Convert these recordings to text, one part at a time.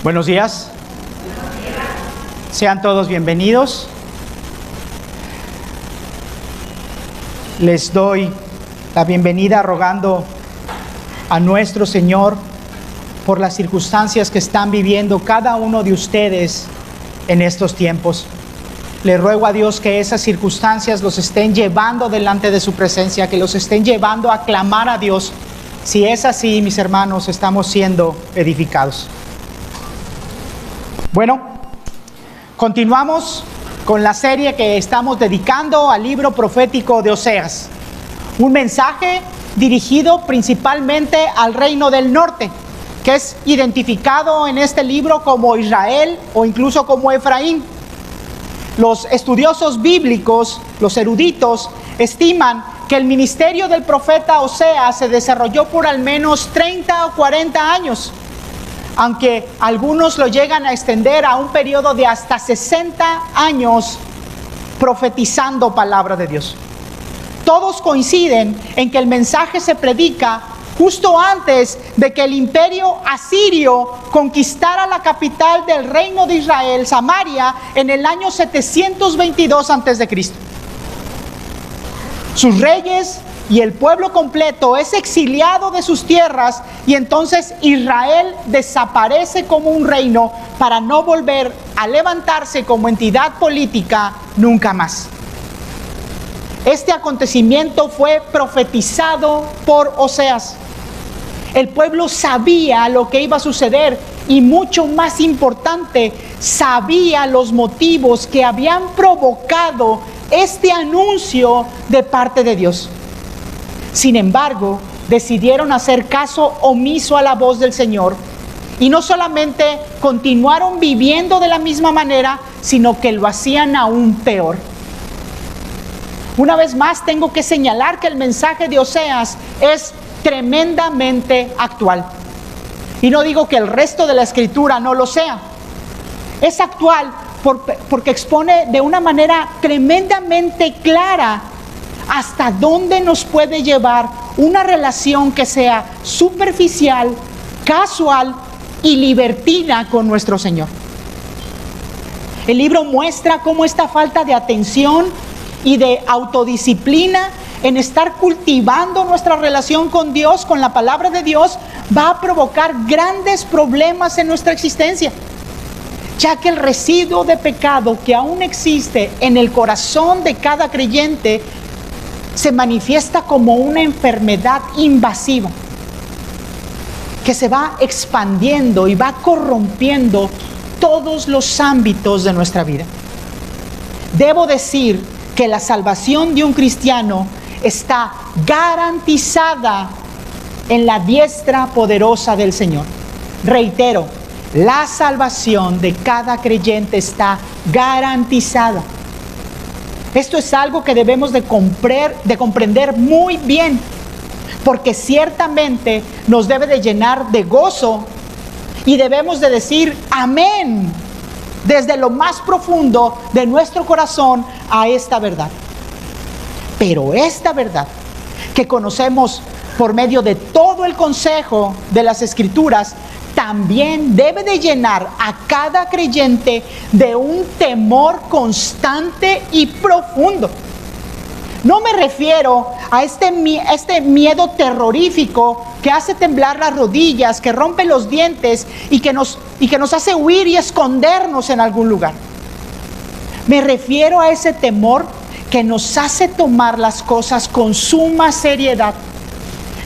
Buenos días. Sean todos bienvenidos. Les doy la bienvenida rogando a nuestro Señor por las circunstancias que están viviendo cada uno de ustedes en estos tiempos. Le ruego a Dios que esas circunstancias los estén llevando delante de su presencia, que los estén llevando a clamar a Dios. Si es así, mis hermanos, estamos siendo edificados. Bueno, continuamos con la serie que estamos dedicando al libro profético de Oseas. Un mensaje dirigido principalmente al reino del norte, que es identificado en este libro como Israel o incluso como Efraín. Los estudiosos bíblicos, los eruditos, estiman que el ministerio del profeta Oseas se desarrolló por al menos 30 o 40 años, aunque algunos lo llegan a extender a un periodo de hasta 60 años profetizando palabra de Dios. Todos coinciden en que el mensaje se predica justo antes de que el imperio asirio conquistara la capital del reino de Israel, Samaria, en el año 722 a.C. Sus reyes y el pueblo completo es exiliado de sus tierras, y entonces Israel desaparece como un reino para no volver a levantarse como entidad política nunca más. Este acontecimiento fue profetizado por Oseas. El pueblo sabía lo que iba a suceder y, mucho más importante, sabía los motivos que habían provocado este anuncio de parte de Dios. Sin embargo, decidieron hacer caso omiso a la voz del Señor, y no solamente continuaron viviendo de la misma manera, sino que lo hacían aún peor. Una vez más tengo que señalar que el mensaje de Oseas es tremendamente actual. Y no digo que el resto de la escritura no lo sea. Es actual porque expone de una manera tremendamente clara hasta dónde nos puede llevar una relación que sea superficial, casual y libertina con nuestro Señor. El libro muestra cómo esta falta de atención y de autodisciplina en estar cultivando nuestra relación con Dios, con la palabra de Dios, va a provocar grandes problemas en nuestra existencia, ya que el residuo de pecado que aún existe en el corazón de cada creyente se manifiesta como una enfermedad invasiva que se va expandiendo y va corrompiendo todos los ámbitos de nuestra vida. Debo decir que la salvación de un cristiano está garantizada en la diestra poderosa del Señor. Reitero, la salvación de cada creyente está garantizada. Esto es algo que debemos de comprender muy bien, porque ciertamente nos debe de llenar de gozo y debemos de decir amén desde lo más profundo de nuestro corazón a esta verdad. Pero esta verdad que conocemos por medio de todo el consejo de las Escrituras también debe de llenar a cada creyente de un temor constante y profundo. No me refiero a este miedo terrorífico que hace temblar las rodillas, que rompe los dientes y que nos hace huir y escondernos en algún lugar. Me refiero a ese temor que nos hace tomar las cosas con suma seriedad,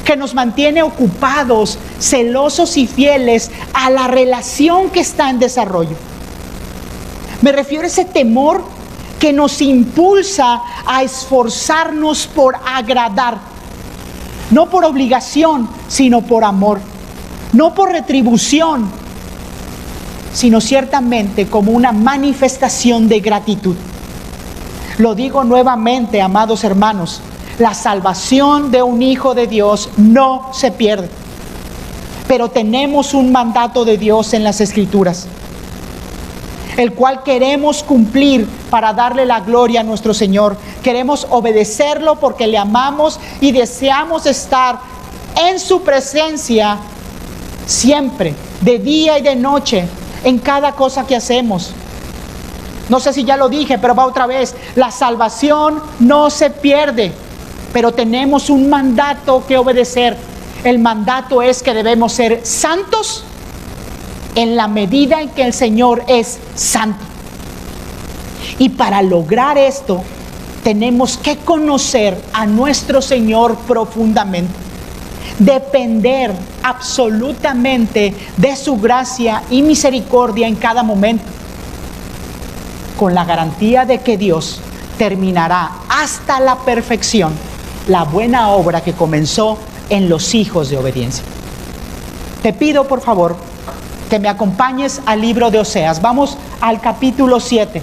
que nos mantiene ocupados, celosos y fieles a la relación que está en desarrollo. Me refiero a ese temor que nos impulsa a esforzarnos por agradar, no por obligación, sino por amor, no por retribución, sino ciertamente como una manifestación de gratitud. Lo digo nuevamente, amados hermanos, la salvación de un hijo de Dios no se pierde, pero tenemos un mandato de Dios en las Escrituras, el cual queremos cumplir para darle la gloria a nuestro Señor. Queremos obedecerlo porque le amamos y deseamos estar en su presencia siempre, de día y de noche, en cada cosa que hacemos. No sé si ya lo dije, pero va otra vez. La salvación no se pierde, pero tenemos un mandato que obedecer. El mandato es que debemos ser santos en la medida en que el Señor es santo. Y para lograr esto, tenemos que conocer a nuestro Señor profundamente. Depender absolutamente de su gracia y misericordia en cada momento, con la garantía de que Dios terminará hasta la perfección la buena obra que comenzó en los hijos de obediencia. Te pido por favor que me acompañes al libro de Oseas. Vamos al capítulo 7.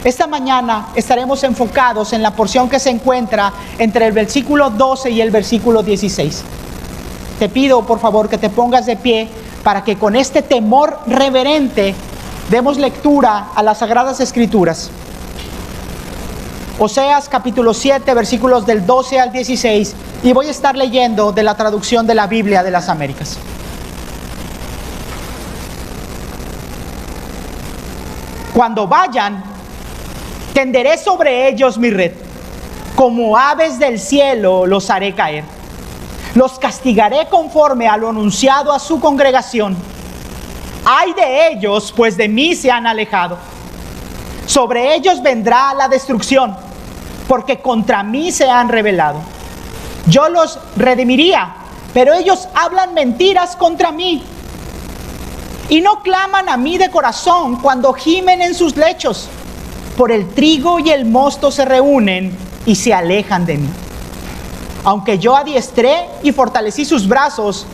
Esta mañana estaremos enfocados en la porción que se encuentra entre el versículo 12 y el versículo 16. Te pido por favor que te pongas de pie para que con este temor reverente demos lectura a las Sagradas Escrituras. Oseas capítulo 7, versículos del 12 al 16, y voy a estar leyendo de la traducción de la Biblia de las Américas. Cuando vayan, tenderé sobre ellos mi red, como aves del cielo los haré caer. Los castigaré conforme a lo anunciado a su congregación. Ay de ellos, pues de mí se han alejado. Sobre ellos vendrá la destrucción, porque contra mí se han rebelado. Yo los redimiría, pero ellos hablan mentiras contra mí. Y no claman a mí de corazón cuando gimen en sus lechos. Por el trigo y el mosto se reúnen y se alejan de mí. Aunque yo adiestré y fortalecí sus brazos,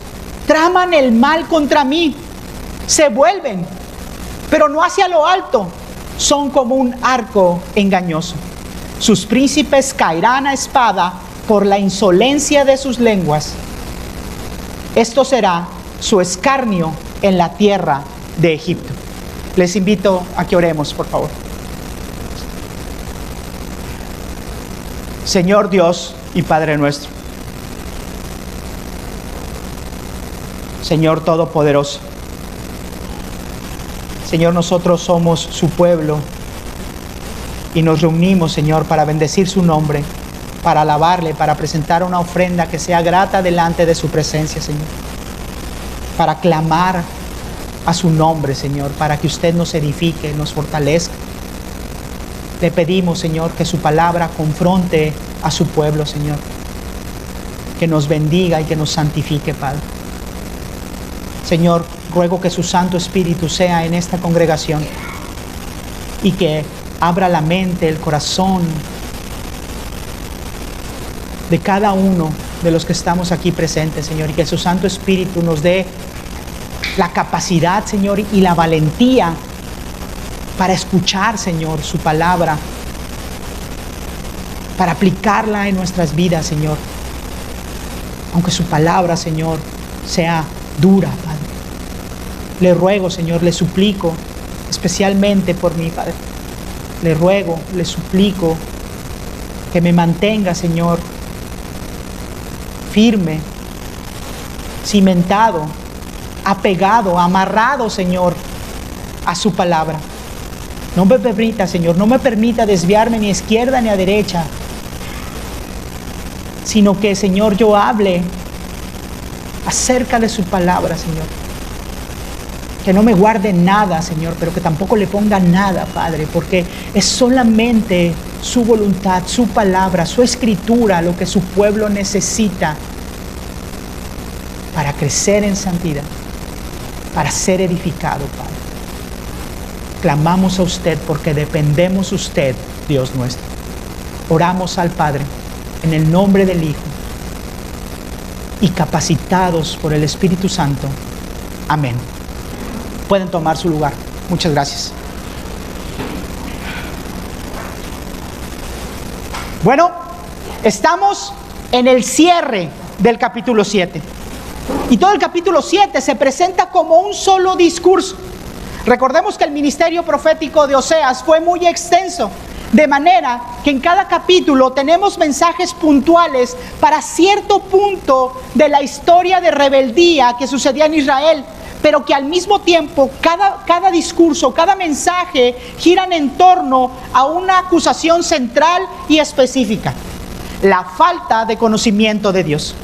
traman el mal contra mí. Se vuelven, pero no hacia lo alto. Son como un arco engañoso. Sus príncipes caerán a espada por la insolencia de sus lenguas. Esto será su escarnio en la tierra de Egipto. Les invito a que oremos, por favor. Señor Dios y Padre nuestro, Señor Todopoderoso, Señor, nosotros somos su pueblo y nos reunimos, Señor, para bendecir su nombre, para alabarle, para presentar una ofrenda que sea grata delante de su presencia, Señor, para clamar a su nombre, Señor, para que usted nos edifique, nos fortalezca. Le pedimos, Señor, que su palabra confronte a su pueblo, Señor, que nos bendiga y que nos santifique, Padre. Señor, ruego que su Santo Espíritu sea en esta congregación y que abra la mente, el corazón de cada uno de los que estamos aquí presentes, Señor, y que su Santo Espíritu nos dé la capacidad, Señor, y la valentía para escuchar, Señor, su palabra, para aplicarla en nuestras vidas, Señor. Aunque su palabra, Señor, sea dura, Padre. Le ruego, Señor, le suplico, especialmente por mí, Padre. Le ruego, le suplico que me mantenga, Señor, firme, cimentado, apegado, amarrado, Señor, a su palabra. No me permita, Señor, no me permita desviarme ni a izquierda ni a derecha, sino que, Señor, yo hable acerca de su palabra, Señor. Que no me guarde nada, Señor, pero que tampoco le ponga nada, Padre, porque es solamente su voluntad, su palabra, su escritura, lo que su pueblo necesita para crecer en santidad, para ser edificado, Padre. Clamamos a usted porque dependemos de usted, Dios nuestro. Oramos al Padre en el nombre del Hijo y capacitados por el Espíritu Santo. Amén. Pueden tomar su lugar. Muchas gracias. Bueno, estamos en el cierre del capítulo 7. Y todo el capítulo 7 se presenta como un solo discurso. Recordemos que el ministerio profético de Oseas fue muy extenso, de manera que en cada capítulo tenemos mensajes puntuales para cierto punto de la historia de rebeldía que sucedía en Israel, pero que al mismo tiempo cada discurso, cada mensaje giran en torno a una acusación central y específica: la falta de conocimiento de Dios.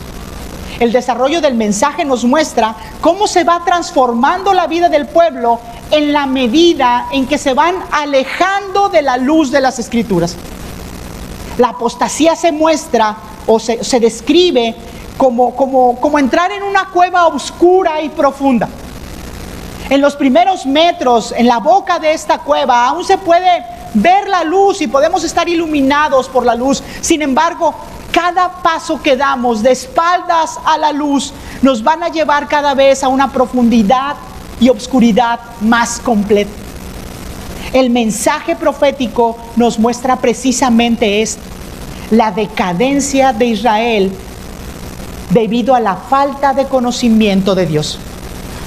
El desarrollo del mensaje nos muestra cómo se va transformando la vida del pueblo en la medida en que se van alejando de la luz de las Escrituras. La apostasía se muestra o se describe como entrar en una cueva oscura y profunda. En los primeros metros, en la boca de esta cueva, aún se puede ver la luz y podemos estar iluminados por la luz. Sin embargo, cada paso que damos de espaldas a la luz nos van a llevar cada vez a una profundidad y obscuridad más completa. El mensaje profético nos muestra precisamente esto: la decadencia de Israel debido a la falta de conocimiento de Dios.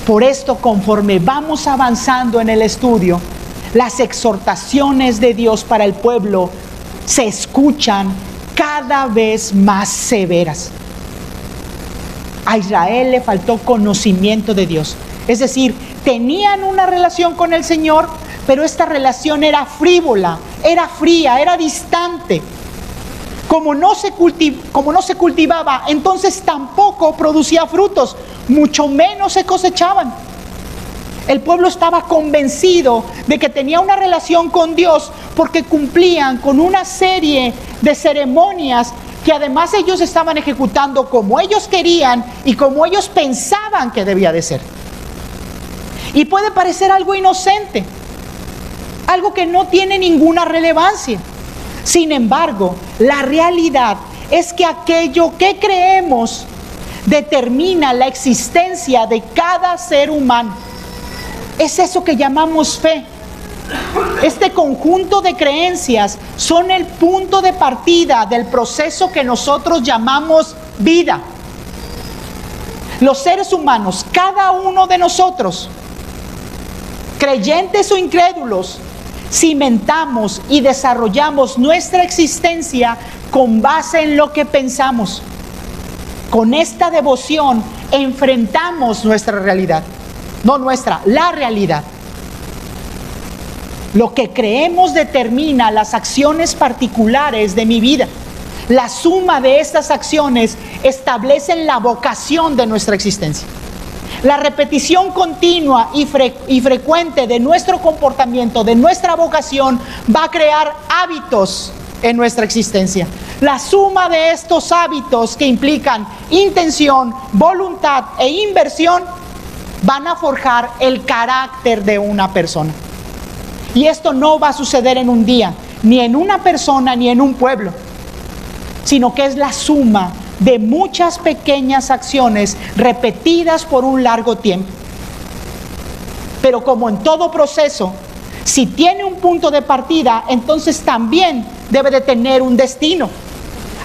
Por esto, conforme vamos avanzando en el estudio, las exhortaciones de Dios para el pueblo se escuchan cada vez más severas. A Israel le faltó conocimiento de Dios. Es decir, tenían una relación con el Señor, pero esta relación era frívola, era fría, era distante. Como no se cultivaba, entonces tampoco producía frutos, mucho menos se cosechaban. El pueblo estaba convencido de que tenía una relación con Dios porque cumplían con una serie de ceremonias que además ellos estaban ejecutando como ellos querían y como ellos pensaban que debía de ser. Y puede parecer algo inocente, algo que no tiene ninguna relevancia. Sin embargo, la realidad es que aquello que creemos determina la existencia de cada ser humano. Es eso que llamamos fe. Este conjunto de creencias son el punto de partida del proceso que nosotros llamamos vida. Los seres humanos, cada uno de nosotros, creyentes o incrédulos, cimentamos y desarrollamos nuestra existencia con base en lo que pensamos. Con esta devoción enfrentamos nuestra realidad. No nuestra, la realidad. Lo que creemos determina las acciones particulares de mi vida. La suma de estas acciones establecen la vocación de nuestra existencia. La repetición continua y frecuente de nuestro comportamiento, de nuestra vocación, va a crear hábitos en nuestra existencia. La suma de estos hábitos, que implican intención, voluntad e inversión, van a forjar el carácter de una persona. Y esto no va a suceder en un día, ni en una persona, ni en un pueblo, sino que es la suma de muchas pequeñas acciones repetidas por un largo tiempo. Pero como en todo proceso, si tiene un punto de partida, entonces también debe de tener un destino.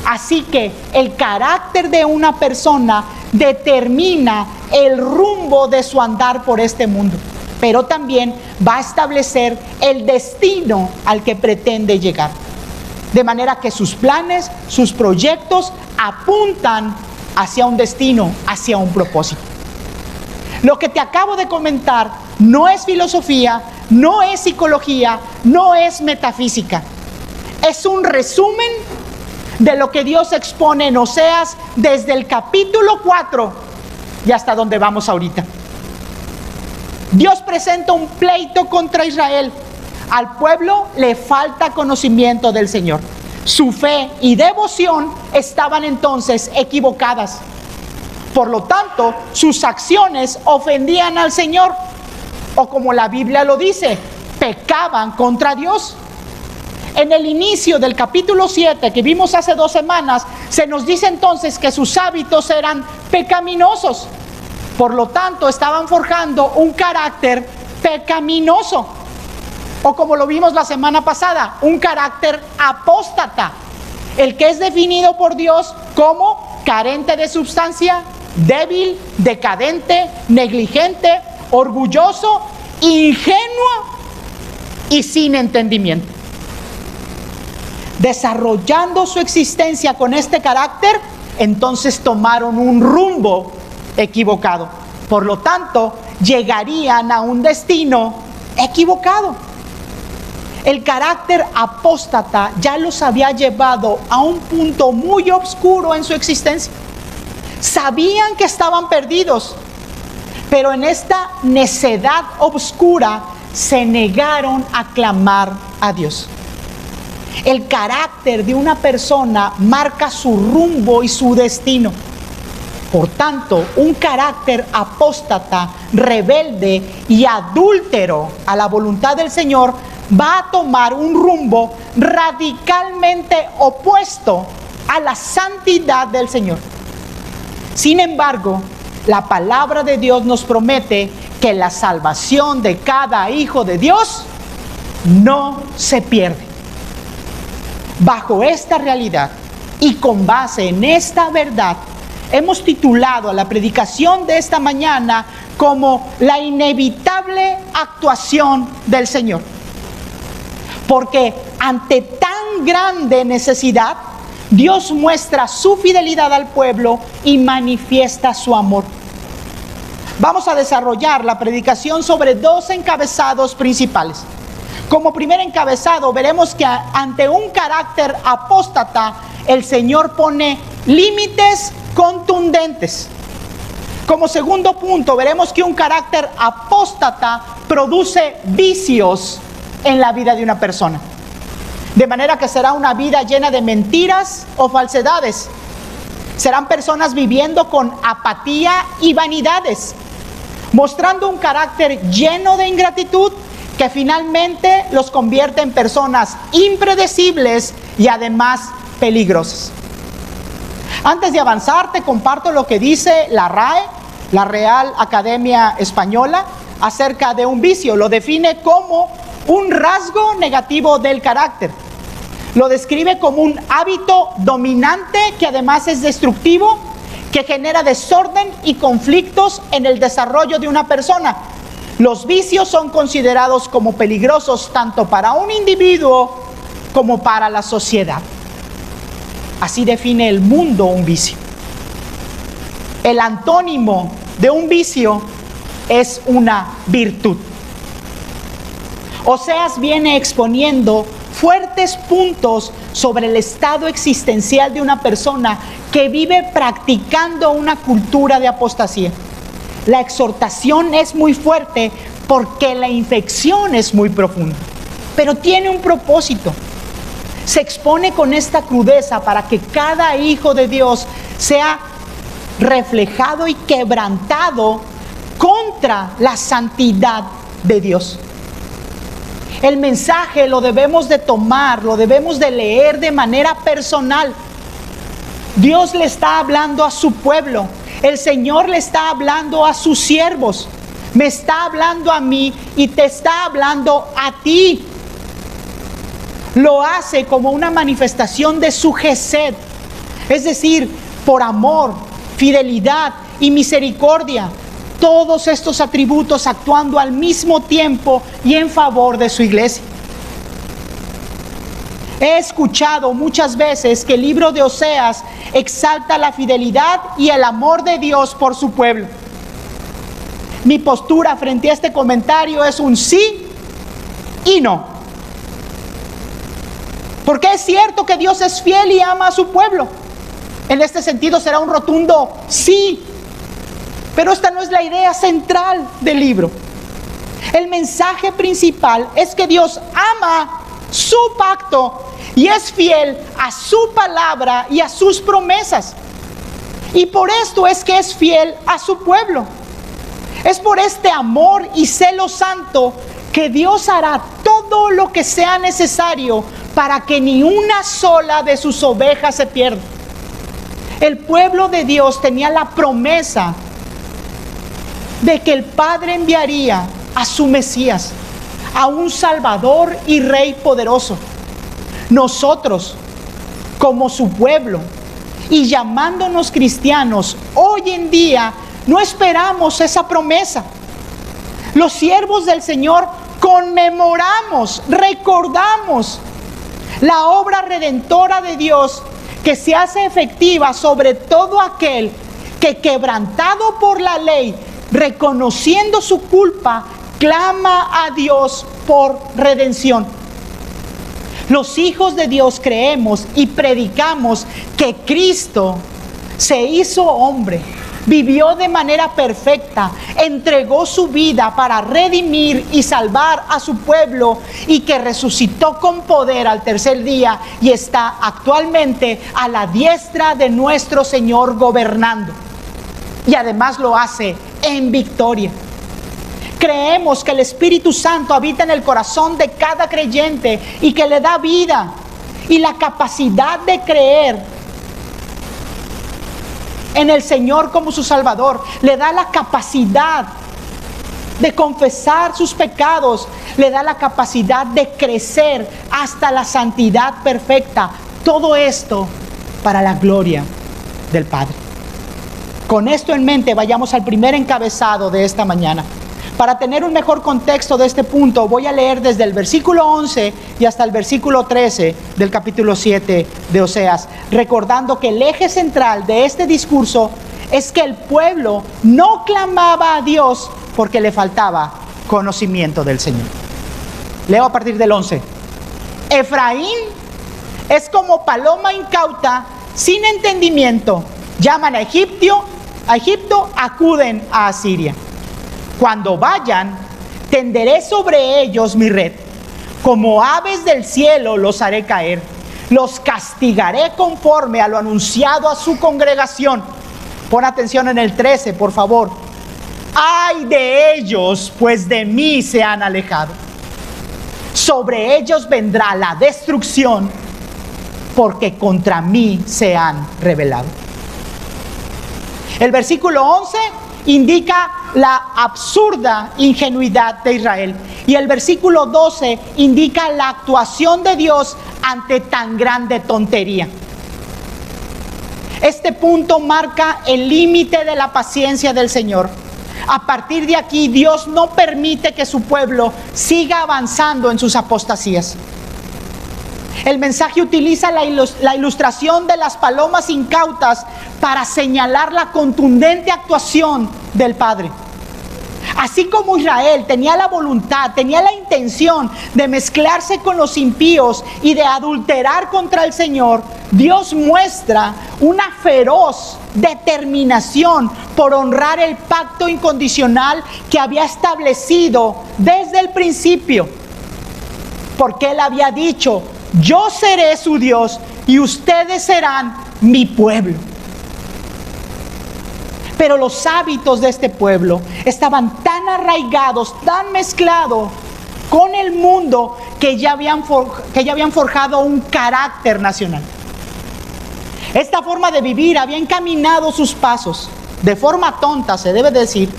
Así que el carácter de una persona determina el rumbo de su andar por este mundo, pero también va a establecer el destino al que pretende llegar. De manera que sus planes, sus proyectos apuntan hacia un destino, hacia un propósito. Lo que te acabo de comentar no es filosofía, no es psicología, no es metafísica. Es un resumen de lo que Dios expone en Oseas desde el capítulo 4 y hasta donde vamos ahorita. Dios presenta un pleito contra Israel. Al pueblo le falta conocimiento del Señor. Su fe y devoción estaban entonces equivocadas. Por lo tanto, sus acciones ofendían al Señor, o como la Biblia lo dice, pecaban contra Dios. En el inicio del capítulo 7 que vimos hace 2 semanas, se nos dice entonces que sus hábitos eran pecaminosos. Por lo tanto, estaban forjando un carácter pecaminoso. O como lo vimos la semana pasada, un carácter apóstata, el que es definido por Dios como carente de substancia, débil, decadente, negligente, orgulloso, ingenuo y sin entendimiento. Desarrollando su existencia con este carácter, entonces tomaron un rumbo equivocado. Por lo tanto, llegarían a un destino equivocado. El carácter apóstata ya los había llevado a un punto muy oscuro en su existencia. Sabían que estaban perdidos, pero en esta necedad oscura se negaron a clamar a Dios. El carácter de una persona marca su rumbo y su destino. Por tanto, un carácter apóstata, rebelde y adúltero a la voluntad del Señor va a tomar un rumbo radicalmente opuesto a la santidad del Señor. Sin embargo, la palabra de Dios nos promete que la salvación de cada hijo de Dios no se pierde. Bajo esta realidad y con base en esta verdad, hemos titulado a la predicación de esta mañana como la inevitable actuación del Señor. Porque ante tan grande necesidad, Dios muestra su fidelidad al pueblo y manifiesta su amor. Vamos a desarrollar la predicación sobre dos encabezados principales. Como primer encabezado, veremos que ante un carácter apóstata, el Señor pone límites contundentes. Como segundo punto, veremos que un carácter apóstata produce vicios en la vida de una persona. De manera que será una vida llena de mentiras o falsedades. Serán personas viviendo con apatía y vanidades, mostrando un carácter lleno de ingratitud que finalmente los convierte en personas impredecibles y además peligrosas. Antes de avanzar, te comparto lo que dice la RAE, la Real Academia Española, acerca de un vicio. Lo define como un rasgo negativo del carácter. Lo describe como un hábito dominante que además es destructivo, que genera desorden y conflictos en el desarrollo de una persona. Los vicios son considerados como peligrosos tanto para un individuo como para la sociedad. Así define el mundo un vicio. El antónimo de un vicio es una virtud. Oseas viene exponiendo fuertes puntos sobre el estado existencial de una persona que vive practicando una cultura de apostasía. La exhortación es muy fuerte porque la infección es muy profunda, pero tiene un propósito. Se expone con esta crudeza para que cada hijo de Dios sea reflejado y quebrantado contra la santidad de Dios. El mensaje lo debemos de tomar, lo debemos de leer de manera personal. Dios le está hablando a su pueblo. El Señor le está hablando a sus siervos. Me está hablando a mí y te está hablando a ti. Lo hace como una manifestación de su gesed, es decir, por amor, fidelidad y misericordia. Todos estos atributos actuando al mismo tiempo y en favor de su iglesia. He escuchado muchas veces que el libro de Oseas exalta la fidelidad y el amor de Dios por su pueblo. Mi postura frente a este comentario es un sí y no. Porque es cierto que Dios es fiel y ama a su pueblo. En este sentido será un rotundo sí. Pero esta no es la idea central del libro. El mensaje principal es que Dios ama su pacto y es fiel a su palabra y a sus promesas. Y por esto es que es fiel a su pueblo. Es por este amor y celo santo que Dios hará todo lo que sea necesario para que ni una sola de sus ovejas se pierda. El pueblo de Dios tenía la promesa de que el Padre enviaría a su Mesías, a un Salvador y Rey poderoso. Nosotros, como su pueblo, y llamándonos cristianos, hoy en día no esperamos esa promesa. Los siervos del Señor conmemoramos, recordamos la obra redentora de Dios que se hace efectiva sobre todo aquel que, quebrantado por la ley, reconociendo su culpa, clama a Dios por redención. Los hijos de Dios creemos y predicamos que Cristo se hizo hombre, vivió de manera perfecta, entregó su vida para redimir y salvar a su pueblo, y que resucitó con poder al tercer día y está actualmente a la diestra de nuestro Señor gobernando. Y además lo hace en victoria. Creemos que el Espíritu Santo habita en el corazón de cada creyente y que le da vida y la capacidad de creer en el Señor como su Salvador. Le da la capacidad de confesar sus pecados, le da la capacidad de crecer hasta la santidad perfecta. Todo esto para la gloria del Padre. Con esto en mente, vayamos al primer encabezado de esta mañana. Para tener un mejor contexto de este punto, voy a leer desde el versículo 11 y hasta el versículo 13 del capítulo 7 de Oseas, recordando que el eje central de este discurso es que el pueblo no clamaba a Dios porque le faltaba conocimiento del Señor. Leo a partir del 11. Efraín es como paloma incauta, sin entendimiento. Llaman a Egipto, acuden a Asiria. Cuando vayan, tenderé sobre ellos mi red. Como aves del cielo los haré caer. Los castigaré conforme a lo anunciado a su congregación. Pon atención en el 13, por favor. Ay de ellos, pues de mí se han alejado. Sobre ellos vendrá la destrucción, porque contra mí se han rebelado. El versículo 11 indica la absurda ingenuidad de Israel, y el versículo 12 indica la actuación de Dios ante tan grande tontería. Este punto marca el límite de la paciencia del Señor. A partir de aquí, Dios no permite que su pueblo siga avanzando en sus apostasías. El mensaje utiliza la ilustración de las palomas incautas para señalar la contundente actuación del Padre. Así como Israel tenía la voluntad, tenía la intención de mezclarse con los impíos y de adulterar contra el Señor, Dios muestra una feroz determinación por honrar el pacto incondicional que había establecido desde el principio. Porque Él había dicho: yo seré su Dios y ustedes serán mi pueblo. Pero los hábitos de este pueblo estaban tan arraigados, tan mezclados con el mundo, que ya habían forjado un carácter nacional. Esta forma de vivir había encaminado sus pasos, de forma tonta se debe decir,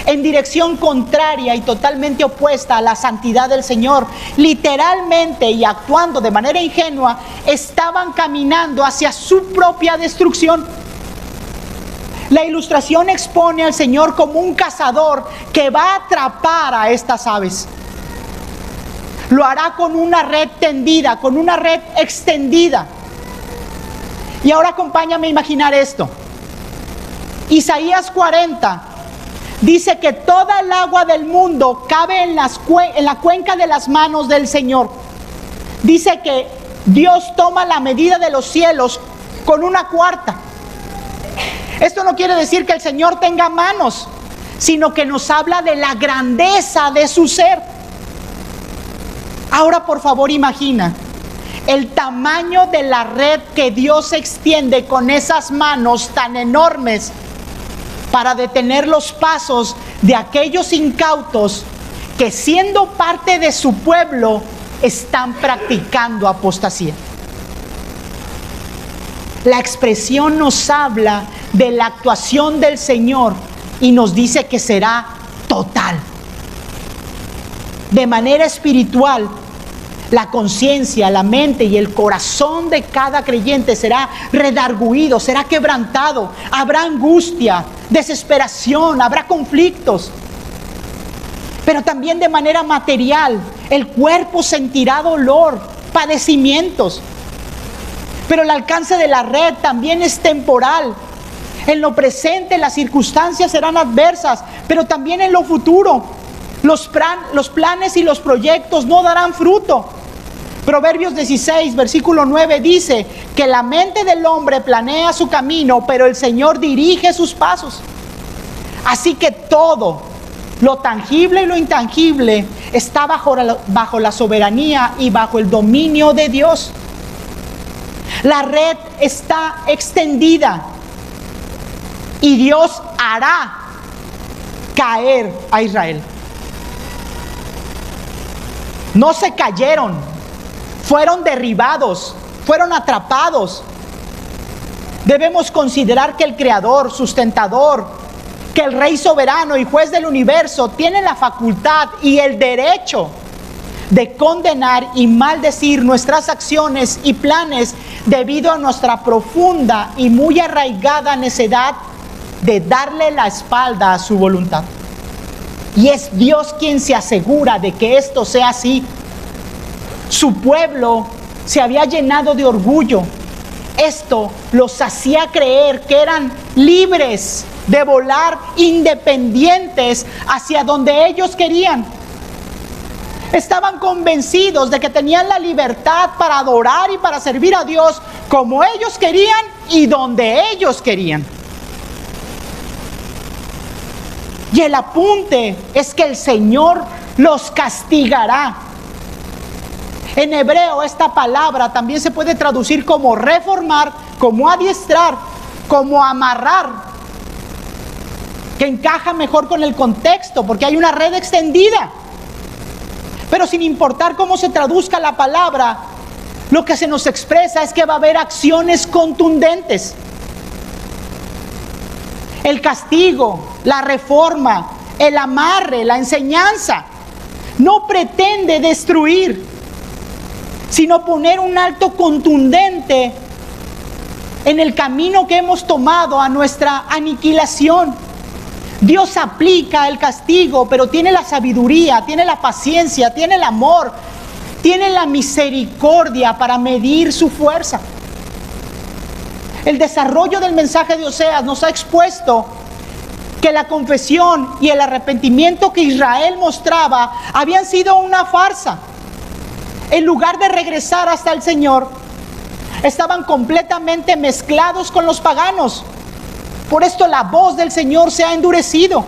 en dirección contraria y totalmente opuesta a la santidad del Señor. Literalmente, y actuando de manera ingenua, estaban caminando hacia su propia destrucción. La ilustración expone al Señor como un cazador que va a atrapar a estas aves. Lo hará con una red tendida, con una red extendida. Y ahora acompáñame a imaginar esto. Isaías 40 dice que toda el agua del mundo cabe en la cuenca de las manos del Señor. Dice que Dios toma la medida de los cielos con una cuarta. Esto no quiere decir que el Señor tenga manos, sino que nos habla de la grandeza de su ser. Ahora, por favor, imagina el tamaño de la red que Dios extiende con esas manos tan enormes para detener los pasos de aquellos incautos que, siendo parte de su pueblo, están practicando apostasía. La expresión nos habla de la actuación del Señor y nos dice que será total. De manera espiritual, la conciencia, la mente y el corazón de cada creyente será redarguido, será quebrantado. Habrá angustia, desesperación, habrá conflictos. Pero también de manera material, el cuerpo sentirá dolor, padecimientos. Pero el alcance de la red también es temporal. En lo presente las circunstancias serán adversas, pero también en lo futuro los planes y los proyectos no darán fruto. Proverbios 16, versículo 9 dice que la mente del hombre planea su camino, pero el Señor dirige sus pasos. Así que todo, lo tangible y lo intangible, está bajo la soberanía y bajo el dominio de Dios. La red está extendida y Dios hará caer a Israel. No se cayeron, fueron derribados, fueron atrapados. Debemos considerar que el Creador, sustentador, que el Rey soberano y juez del universo tiene la facultad y el derecho de condenar y maldecir nuestras acciones y planes debido a nuestra profunda y muy arraigada necedad de darle la espalda a su voluntad. Y es Dios quien se asegura de que esto sea así. Su pueblo se había llenado de orgullo. Esto los hacía creer que eran libres de volar independientes hacia donde ellos querían. Estaban convencidos de que tenían la libertad para adorar y para servir a Dios como ellos querían y donde ellos querían. Y el apunte es que el Señor los castigará. En hebreo esta palabra también se puede traducir como reformar, como adiestrar, como amarrar, que encaja mejor con el contexto porque hay una red extendida. Pero sin importar cómo se traduzca la palabra, lo que se nos expresa es que va a haber acciones contundentes. El castigo, la reforma, el amarre, la enseñanza, no pretende destruir, sino poner un alto contundente en el camino que hemos tomado a nuestra aniquilación. Dios aplica el castigo, pero tiene la sabiduría, tiene la paciencia, tiene el amor, tiene la misericordia para medir su fuerza. El desarrollo del mensaje de Oseas nos ha expuesto que la confesión y el arrepentimiento que Israel mostraba habían sido una farsa. En lugar de regresar hasta el Señor, estaban completamente mezclados con los paganos. Por esto la voz del Señor se ha endurecido.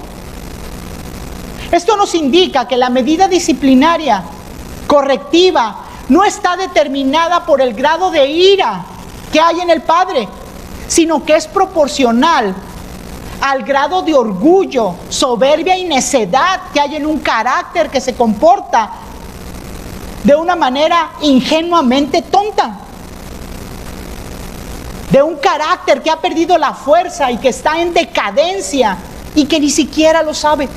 Esto nos indica que la medida disciplinaria correctiva no está determinada por el grado de ira que hay en el Padre, sino que es proporcional al grado de orgullo, soberbia y necedad que hay en un carácter que se comporta de una manera ingenuamente tonta, de un carácter que ha perdido la fuerza y que está en decadencia y que ni siquiera lo sabe.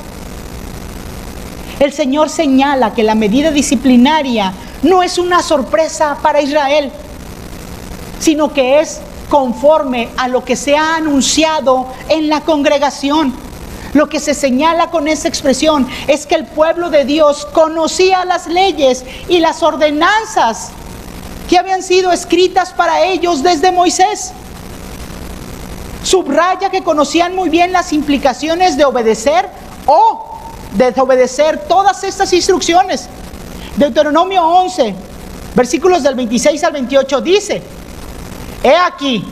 El Señor señala que la medida disciplinaria no es una sorpresa para Israel, sino que es conforme a lo que se ha anunciado en la congregación. Lo que se señala con esa expresión es que el pueblo de Dios conocía las leyes y las ordenanzas que habían sido escritas para ellos desde Moisés. Subraya que conocían muy bien las implicaciones de obedecer o desobedecer todas estas instrucciones. Deuteronomio 11, versículos del 26 al 28 dice: He aquí,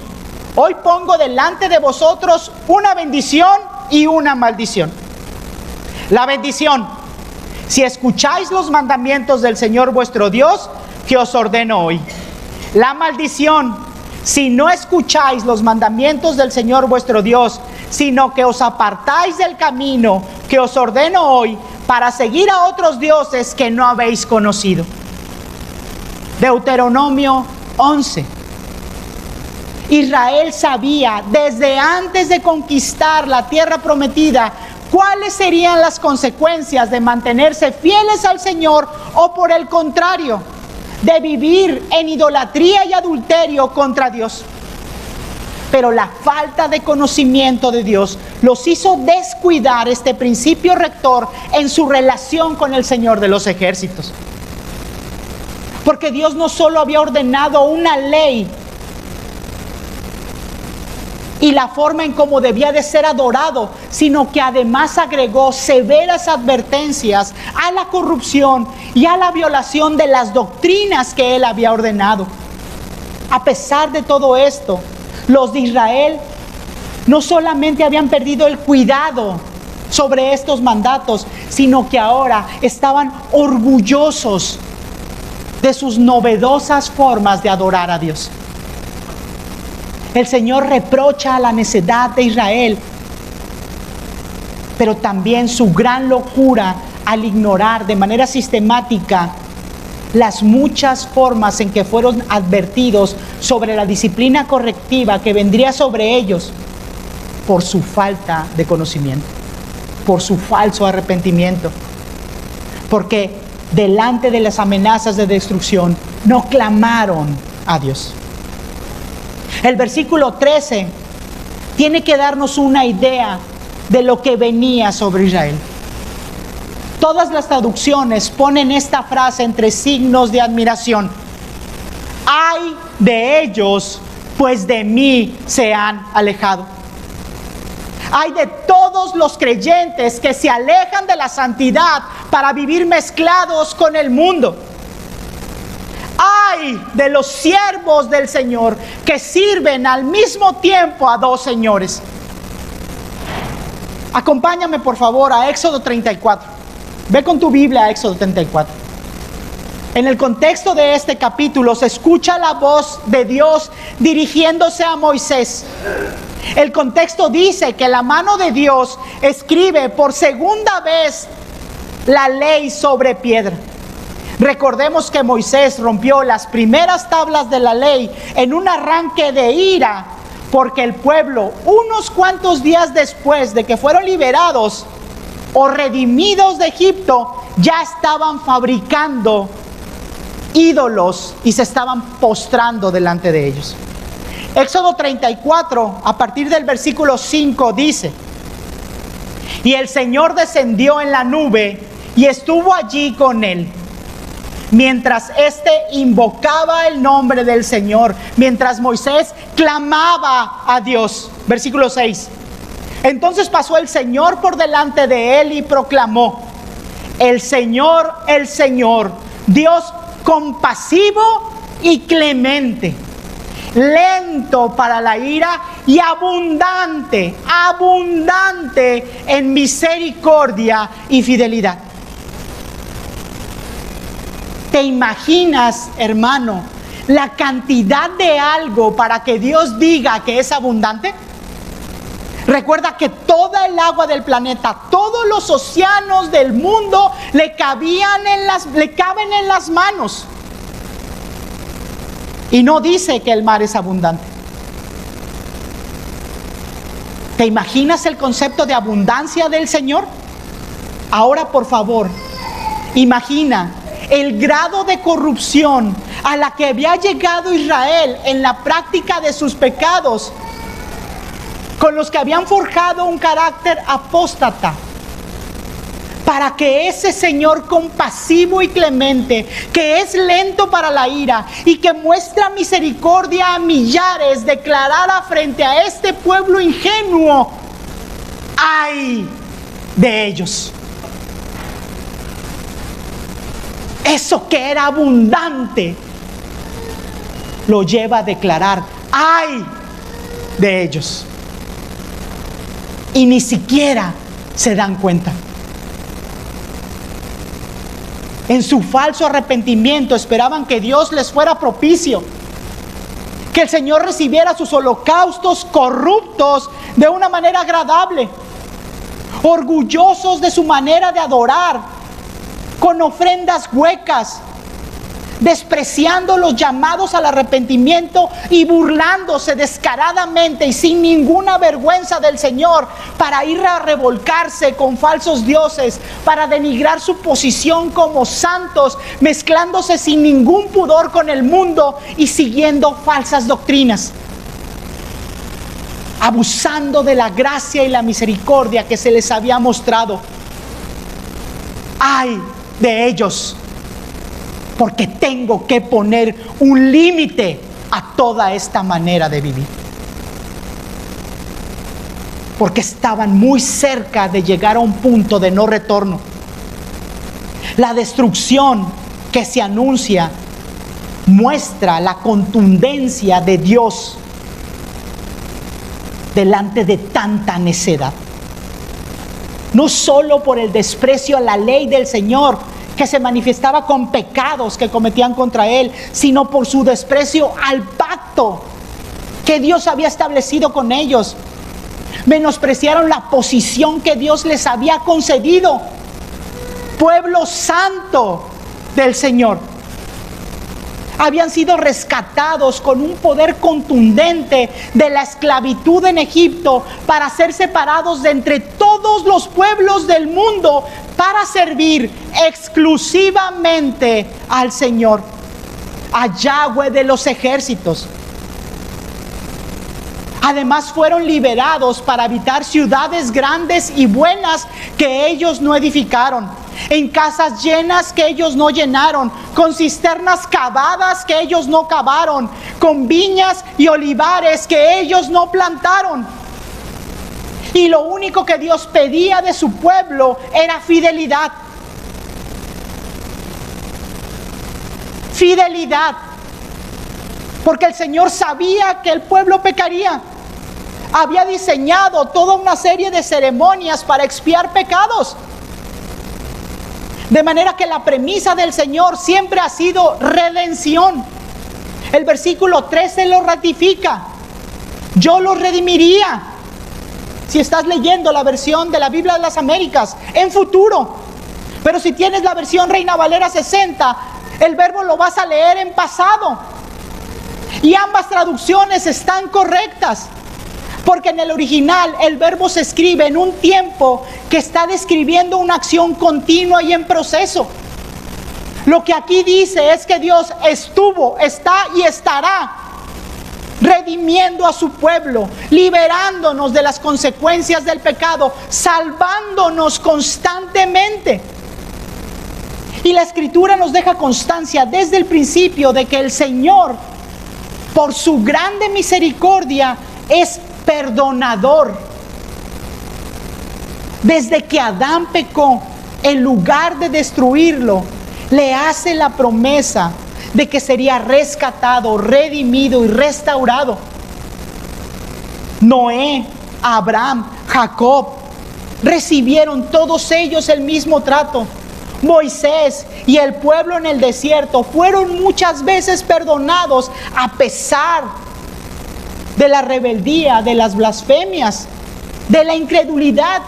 hoy pongo delante de vosotros una bendición y una maldición. La bendición: si escucháis los mandamientos del Señor vuestro Dios, que os ordeno hoy. La maldición: si no escucháis los mandamientos del Señor vuestro Dios, sino que os apartáis del camino que os ordeno hoy, para seguir a otros dioses que no habéis conocido. Deuteronomio 11. Israel sabía desde antes de conquistar la tierra prometida cuáles serían las consecuencias de mantenerse fieles al Señor o, por el contrario, de vivir en idolatría y adulterio contra Dios. Pero la falta de conocimiento de Dios los hizo descuidar este principio rector en su relación con el Señor de los ejércitos. Porque Dios no solo había ordenado una ley y la forma en cómo debía de ser adorado, sino que además agregó severas advertencias a la corrupción y a la violación de las doctrinas que él había ordenado. A pesar de todo esto, los de Israel no solamente habían perdido el cuidado sobre estos mandatos, sino que ahora estaban orgullosos de sus novedosas formas de adorar a Dios. El Señor reprocha la necedad de Israel, pero también su gran locura al ignorar de manera sistemática las muchas formas en que fueron advertidos sobre la disciplina correctiva que vendría sobre ellos por su falta de conocimiento, por su falso arrepentimiento, porque delante de las amenazas de destrucción no clamaron a Dios. El versículo 13 tiene que darnos una idea de lo que venía sobre Israel. Todas las traducciones ponen esta frase entre signos de admiración: ay de ellos, pues de mí se han alejado. Ay de todos los creyentes que se alejan de la santidad para vivir mezclados con el mundo. Ay de los siervos del Señor que sirven al mismo tiempo a dos señores. Acompáñame por favor a Éxodo 34. Ve con tu Biblia a Éxodo 34. En el contexto de este capítulo se escucha la voz de Dios dirigiéndose a Moisés. El contexto dice que la mano de Dios escribe por segunda vez la ley sobre piedra. Recordemos que Moisés rompió las primeras tablas de la ley en un arranque de ira, porque el pueblo, unos cuantos días después de que fueron liberados o redimidos de Egipto, ya estaban fabricando ídolos y se estaban postrando delante de ellos. Éxodo 34, a partir del versículo 5, dice: y el Señor descendió en la nube y estuvo allí con él, mientras éste invocaba el nombre del Señor, mientras Moisés clamaba a Dios. Versículo 6. Entonces pasó el Señor por delante de él y proclamó: el Señor, Dios compasivo y clemente, lento para la ira y abundante en misericordia y fidelidad. ¿Te imaginas, hermano, la cantidad de algo para que Dios diga que es abundante? Recuerda que toda el agua del planeta, todos los océanos del mundo le caben en las manos. Y no dice que el mar es abundante. ¿Te imaginas el concepto de abundancia del Señor? Ahora, por favor, imagina el grado de corrupción a la que había llegado Israel en la práctica de sus pecados, con los que habían forjado un carácter apóstata, para que ese Señor compasivo y clemente, que es lento para la ira y que muestra misericordia a millares, declarara frente a este pueblo ingenuo: ay de ellos. Eso que era abundante lo lleva a declarar: ay de ellos. Y ni siquiera se dan cuenta. En su falso arrepentimiento esperaban que Dios les fuera propicio, que el Señor recibiera sus holocaustos corruptos de una manera agradable, orgullosos de su manera de adorar, con ofrendas huecas, despreciando los llamados al arrepentimiento y burlándose descaradamente y sin ninguna vergüenza del Señor, para ir a revolcarse con falsos dioses, para denigrar su posición como santos, mezclándose sin ningún pudor con el mundo y siguiendo falsas doctrinas, abusando de la gracia y la misericordia que se les había mostrado. ¡Ay de ellos! Porque tengo que poner un límite a toda esta manera de vivir. porque estaban muy cerca de llegar a un punto de no retorno. La destrucción que se anuncia muestra la contundencia de Dios delante de tanta necedad. No solo por el desprecio a la ley del Señor, que se manifestaba con pecados que cometían contra Él, sino por su desprecio al pacto que Dios había establecido con ellos. Menospreciaron la posición que Dios les había concedido, pueblo santo del Señor. Habían sido rescatados con un poder contundente de la esclavitud en Egipto para ser separados de entre todos los pueblos del mundo para servir exclusivamente al Señor, a Yahweh de los ejércitos. Además fueron liberados para habitar ciudades grandes y buenas que ellos no edificaron, en casas llenas que ellos no llenaron, con cisternas cavadas que ellos no cavaron, con viñas y olivares que ellos no plantaron. Y lo único que Dios pedía de su pueblo era fidelidad. Fidelidad. Porque el Señor sabía que el pueblo pecaría. Había diseñado toda una serie de ceremonias para expiar pecados. De manera que la premisa del Señor siempre ha sido redención. El versículo 13 lo ratifica. Yo los redimiría. Si estás leyendo la versión de la Biblia de las Américas, en futuro. Pero si tienes la versión Reina Valera 60, el verbo lo vas a leer en pasado. Y ambas traducciones están correctas. Porque en el original el verbo se escribe en un tiempo que está describiendo una acción continua y en proceso. Lo que aquí dice es que Dios estuvo, está y estará redimiendo a su pueblo, liberándonos de las consecuencias del pecado, salvándonos constantemente. Y la Escritura nos deja constancia desde el principio de que el Señor, por su grande misericordia, es perdonador. Desde que Adán pecó, en lugar de destruirlo, le hace la promesa de que sería rescatado, redimido y restaurado. Noé, Abraham, Jacob, recibieron todos ellos el mismo trato. Moisés y el pueblo en el desierto fueron muchas veces perdonados a pesar de la rebeldía, de las blasfemias, de la incredulidad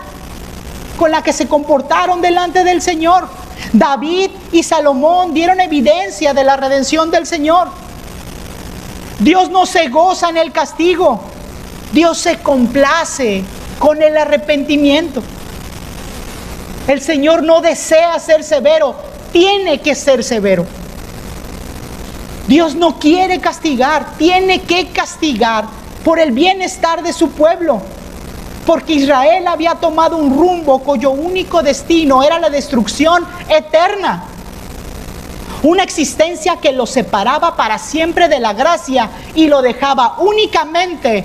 con la que se comportaron delante del Señor. David y Salomón dieron evidencia de la redención del Señor. Dios no se goza en el castigo, Dios se complace con el arrepentimiento. El Señor no desea ser severo, tiene que ser severo. Dios no quiere castigar, tiene que castigar por el bienestar de su pueblo. Porque Israel había tomado un rumbo cuyo único destino era la destrucción eterna. Una existencia que lo separaba para siempre de la gracia y lo dejaba únicamente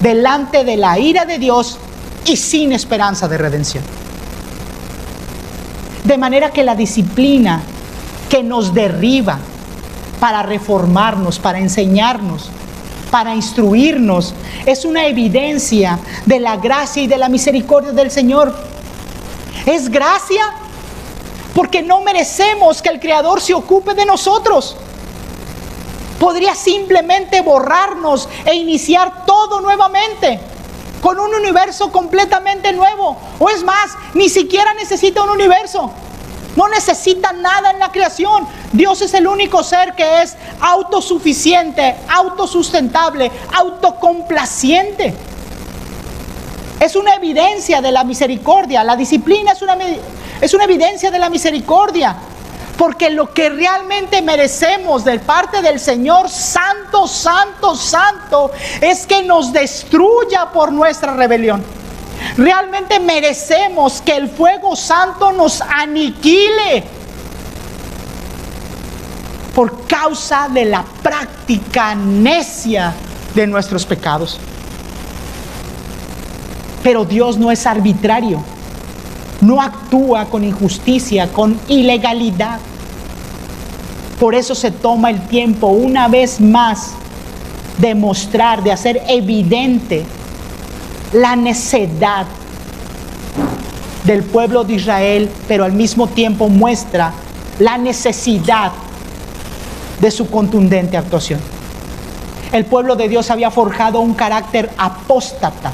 delante de la ira de Dios y sin esperanza de redención. De manera que la disciplina que nos derriba para reformarnos, para enseñarnos, para instruirnos, es una evidencia de la gracia y de la misericordia del Señor. Es gracia porque no merecemos que el Creador se ocupe de nosotros. Podría simplemente borrarnos e iniciar todo nuevamente, con un universo completamente nuevo. O es más, ni siquiera necesita un universo. No necesita nada en la creación. Dios es el único ser que es autosuficiente, autosustentable, autocomplaciente. Es una evidencia de la misericordia. La disciplina es una evidencia de la misericordia. Porque lo que realmente merecemos de parte del Señor Santo, Santo, Santo, es que nos destruya por nuestra rebelión. Realmente merecemos que el fuego santo nos aniquile por causa de la práctica necia de nuestros pecados. Pero Dios no es arbitrario, no actúa con injusticia, con ilegalidad. Por eso se toma el tiempo una vez más de mostrar, de hacer evidente la necedad del pueblo de Israel, pero al mismo tiempo muestra la necesidad de su contundente actuación. El pueblo de Dios había forjado un carácter apóstata.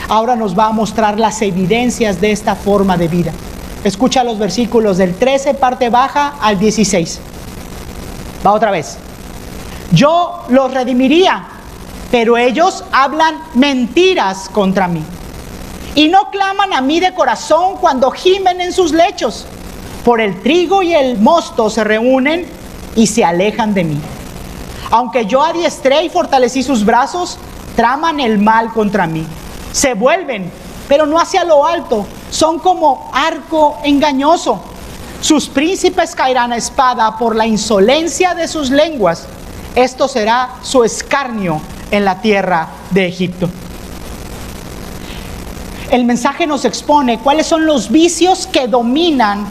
Ahora nos va a mostrar las evidencias de esta forma de vida. Escucha los versículos del 13, parte baja, al 16. Va otra vez. Yo los redimiría, pero ellos hablan mentiras contra mí. Y no claman a mí de corazón cuando gimen en sus lechos. Por el trigo y el mosto se reúnen y se alejan de mí. Aunque yo adiestré y fortalecí sus brazos, traman el mal contra mí. Se vuelven, pero no hacia lo alto. Son como arco engañoso. Sus príncipes caerán a espada por la insolencia de sus lenguas. Esto será su escarnio en la tierra de Egipto. El mensaje nos expone cuáles son los vicios que dominan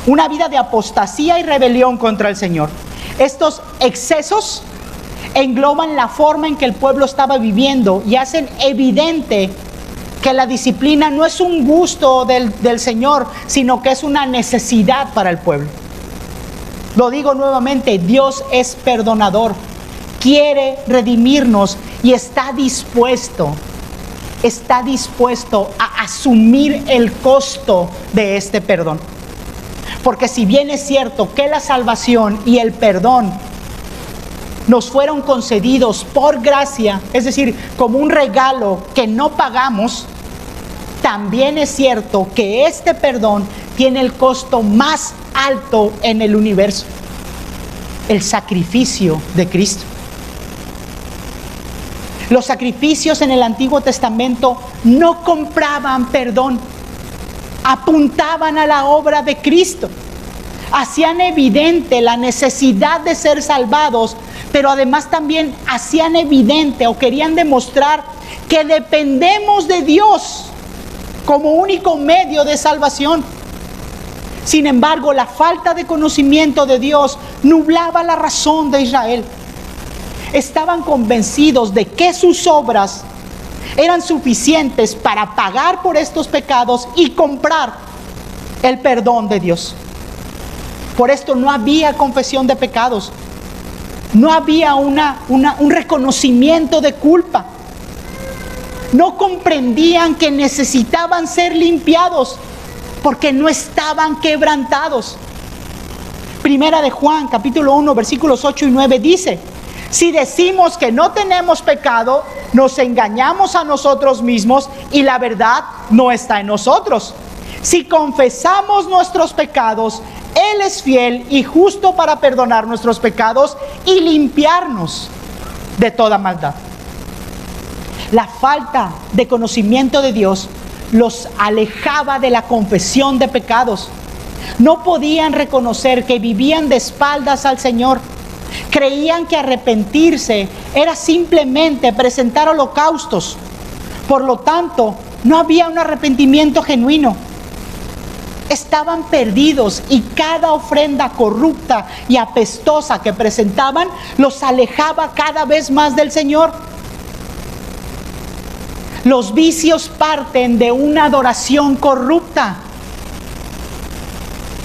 una vida de apostasía y rebelión contra el Señor. Estos excesos engloban la forma en que el pueblo estaba viviendo y hacen evidente que la disciplina no es un gusto del Señor, sino que es una necesidad para el pueblo. Lo digo nuevamente, Dios es perdonador, quiere redimirnos y está dispuesto a asumir el costo de este perdón. Porque si bien es cierto que la salvación y el perdón nos fueron concedidos por gracia, es decir, como un regalo que no pagamos, también es cierto que este perdón tiene el costo más alto en el universo: el sacrificio de Cristo. Los sacrificios en el Antiguo Testamento no compraban perdón, apuntaban a la obra de Cristo, hacían evidente la necesidad de ser salvados, pero además también hacían evidente o querían demostrar que dependemos de Dios como único medio de salvación. Sin embargo, la falta de conocimiento de Dios nublaba la razón de Israel. Estaban convencidos de que sus obras eran suficientes para pagar por estos pecados y comprar el perdón de Dios. Por esto no había confesión de pecados, no había un reconocimiento de culpa. No comprendían que necesitaban ser limpiados porque no estaban quebrantados. Primera de Juan, capítulo 1, versículos 8 y 9 dice: si decimos que no tenemos pecado, nos engañamos a nosotros mismos y la verdad no está en nosotros. Si confesamos nuestros pecados, Él es fiel y justo para perdonar nuestros pecados y limpiarnos de toda maldad. La falta de conocimiento de Dios los alejaba de la confesión de pecados. No podían reconocer que vivían de espaldas al Señor. Creían que arrepentirse era simplemente presentar holocaustos. Por lo tanto, no había un arrepentimiento genuino. Estaban perdidos y cada ofrenda corrupta y apestosa que presentaban los alejaba cada vez más del Señor. Los vicios parten de una adoración corrupta.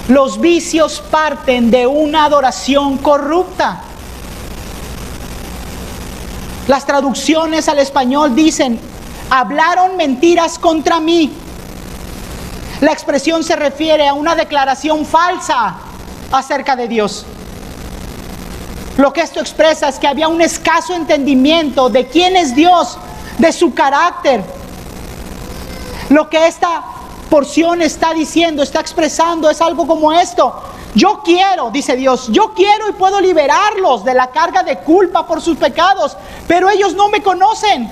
Los vicios parten de una adoración corrupta. Las traducciones al español dicen: hablaron mentiras contra mí. La expresión se refiere a una declaración falsa acerca de Dios. Lo que esto expresa es que había un escaso entendimiento de quién es Dios, de su carácter. Lo que esta porción está diciendo, está expresando, es algo como esto: yo quiero, dice Dios, yo quiero y puedo liberarlos de la carga de culpa por sus pecados, pero ellos no me conocen,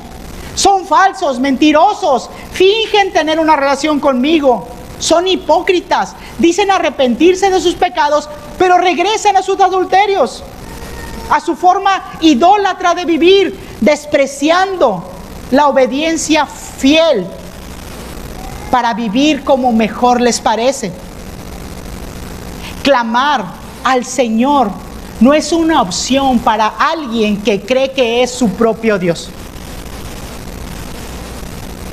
son falsos, mentirosos, fingen tener una relación conmigo, son hipócritas, dicen arrepentirse de sus pecados, pero regresan a sus adulterios, a su forma idólatra de vivir, despreciando la obediencia fiel para vivir como mejor les parece. Clamar al Señor no es una opción para alguien que cree que es su propio Dios.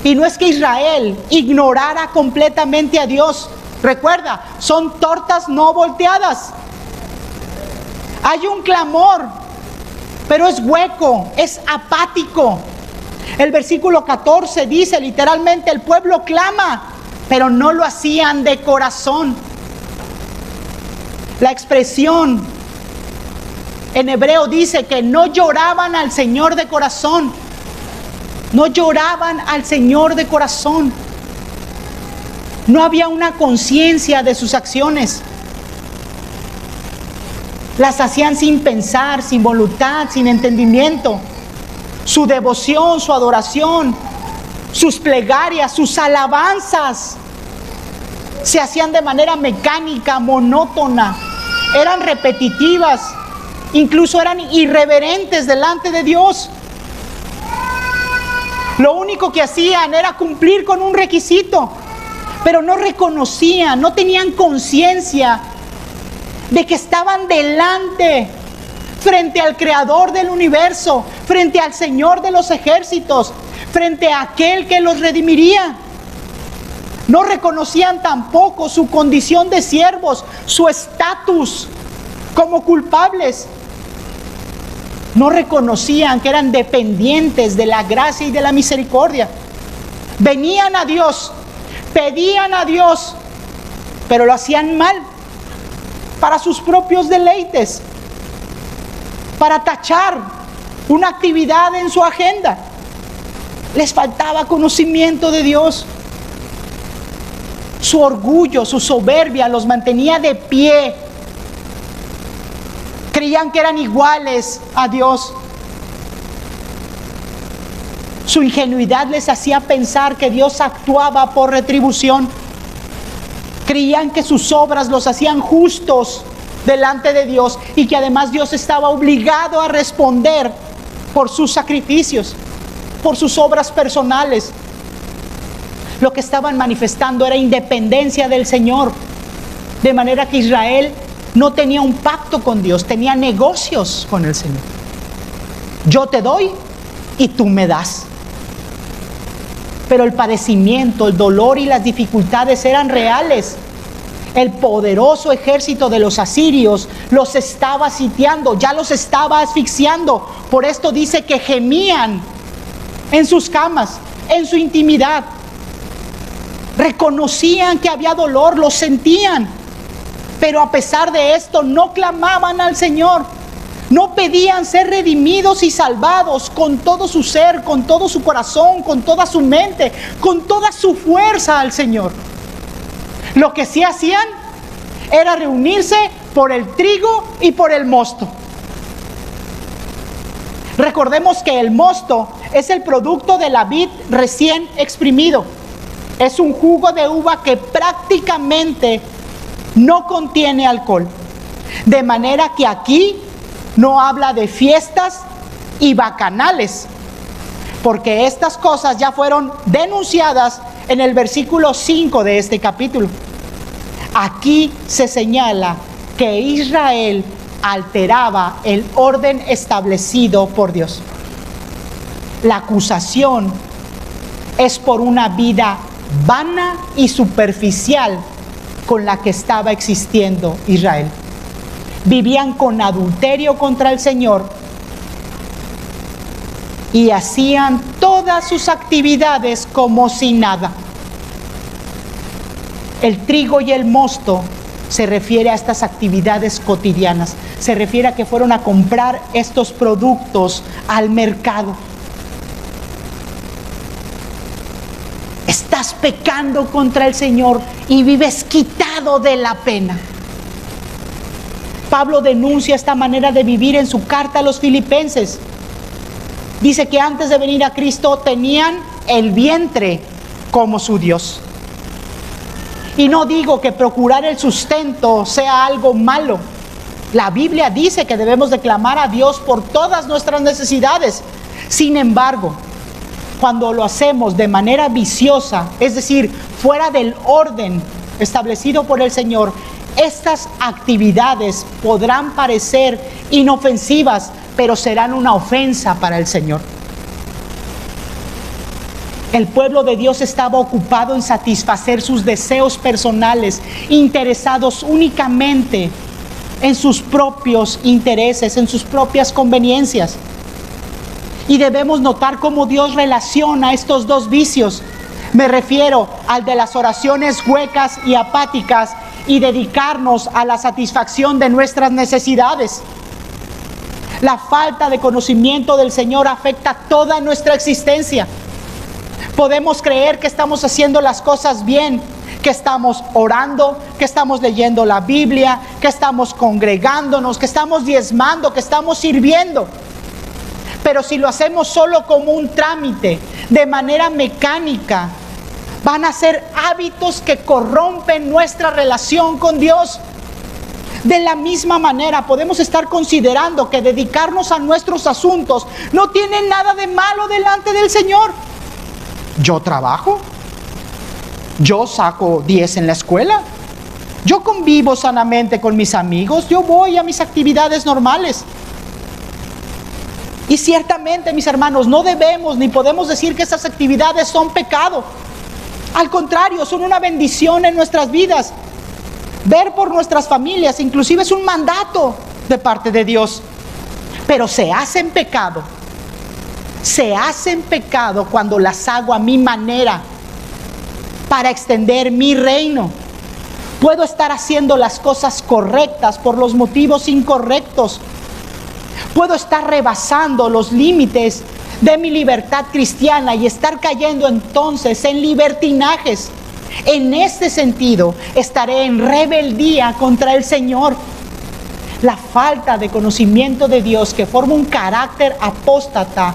Y no es que Israel ignorara completamente a Dios. Recuerda, son tortas no volteadas. Hay un clamor, pero es hueco, es apático. El versículo 14 dice literalmente: el pueblo clama, pero no lo hacían de corazón. La expresión en hebreo dice que no lloraban al Señor de corazón. No lloraban al Señor de corazón. No había una conciencia de sus acciones. Las hacían sin pensar, sin voluntad, sin entendimiento. Su devoción, su adoración, sus plegarias, sus alabanzas se hacían de manera mecánica, monótona. Eran repetitivas, incluso eran irreverentes delante de Dios. Lo único que hacían era cumplir con un requisito, pero no reconocían, no tenían conciencia de que estaban delante, frente al Creador del universo, frente al Señor de los ejércitos, frente a aquel que los redimiría. No reconocían tampoco su condición de siervos, su estatus como culpables. No reconocían que eran dependientes de la gracia y de la misericordia. Venían a Dios, pedían a Dios, pero lo hacían mal, para sus propios deleites, para tachar una actividad en su agenda. Les faltaba conocimiento de Dios. Su orgullo, su soberbia los mantenía de pie. Creían que eran iguales a Dios. Su ingenuidad les hacía pensar que Dios actuaba por retribución. Creían que sus obras los hacían justos delante de Dios y que además Dios estaba obligado a responder por sus sacrificios, por sus obras personales. Lo que estaban manifestando era independencia del Señor, de manera que Israel no tenía un pacto con Dios, tenía negocios con el Señor. Yo te doy y tú me das. Pero el padecimiento, el dolor y las dificultades eran reales. El poderoso ejército de los asirios los estaba sitiando, ya los estaba asfixiando. Por esto dice que gemían en sus camas, en su intimidad. Reconocían que había dolor, lo sentían. Pero a pesar de esto no clamaban al Señor. No pedían ser redimidos y salvados con todo su ser, con todo su corazón, con toda su mente, con toda su fuerza al Señor. Lo que sí hacían era reunirse por el trigo y por el mosto. Recordemos que el mosto es el producto de la vid recién exprimido. Es un jugo de uva que prácticamente no contiene alcohol. De manera que aquí no habla de fiestas y bacanales, porque estas cosas ya fueron denunciadas en el versículo 5 de este capítulo. Aquí se señala que Israel alteraba el orden establecido por Dios. La acusación es por una vida vana y superficial con la que estaba existiendo Israel. Vivían con adulterio contra el Señor y hacían todas sus actividades como si nada. El trigo y el mosto se refiere a estas actividades cotidianas. Se refiere a que fueron a comprar estos productos al mercado. Estás pecando contra el Señor y vives quitado de la pena. Pablo denuncia esta manera de vivir en su carta a los Filipenses. Dice que antes de venir a Cristo tenían el vientre como su Dios. Y no digo que procurar el sustento sea algo malo. La Biblia dice que debemos de clamar a Dios por todas nuestras necesidades. Sin embargo, cuando lo hacemos de manera viciosa, es decir, fuera del orden establecido por el Señor, estas actividades podrán parecer inofensivas, pero serán una ofensa para el Señor. El pueblo de Dios estaba ocupado en satisfacer sus deseos personales, interesados únicamente en sus propios intereses, en sus propias conveniencias. Y debemos notar cómo Dios relaciona estos dos vicios. Me refiero al de las oraciones huecas y apáticas y dedicarnos a la satisfacción de nuestras necesidades. La falta de conocimiento del Señor afecta toda nuestra existencia. Podemos creer que estamos haciendo las cosas bien, que estamos orando, que estamos leyendo la Biblia, que estamos congregándonos, que estamos diezmando, que estamos sirviendo. Pero si lo hacemos solo como un trámite, de manera mecánica, van a ser hábitos que corrompen nuestra relación con Dios. De la misma manera, podemos estar considerando que dedicarnos a nuestros asuntos no tiene nada de malo delante del Señor. Yo trabajo, yo saco 10 en la escuela, yo convivo sanamente con mis amigos, yo voy a mis actividades normales. Y ciertamente, mis hermanos, no debemos ni podemos decir que esas actividades son pecado. Al contrario, son una bendición en nuestras vidas. Ver por nuestras familias, inclusive es un mandato de parte de Dios. Pero se hacen pecado cuando las hago a mi manera, para extender mi reino. Puedo estar haciendo las cosas correctas por los motivos incorrectos. Puedo estar rebasando los límites de mi libertad cristiana y estar cayendo entonces en libertinajes. En este sentido, estaré en rebeldía contra el Señor. La falta de conocimiento de Dios, que forma un carácter apóstata,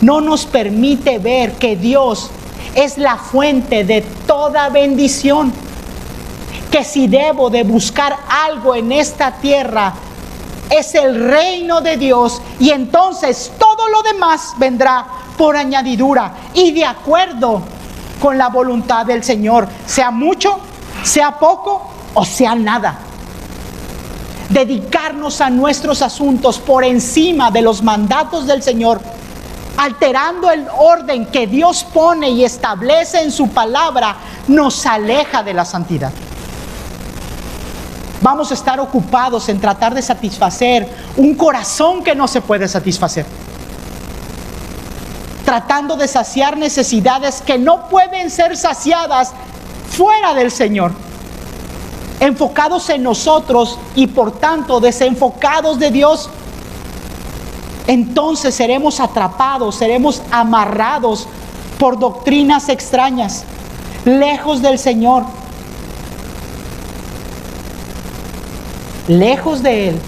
no nos permite ver que Dios es la fuente de toda bendición. Que si debo de buscar algo en esta tierra, es el reino de Dios, y entonces todo lo demás vendrá por añadidura y de acuerdo con la voluntad del Señor, sea mucho, sea poco o sea nada. Dedicarnos a nuestros asuntos por encima de los mandatos del Señor, alterando el orden que Dios pone y establece en su palabra, nos aleja de la santidad. Vamos a estar ocupados en tratar de satisfacer un corazón que no se puede satisfacer, tratando de saciar necesidades que no pueden ser saciadas fuera del Señor, enfocados en nosotros y por tanto desenfocados de Dios. Entonces seremos atrapados, seremos amarrados por doctrinas extrañas, lejos del Señor, lejos de Él.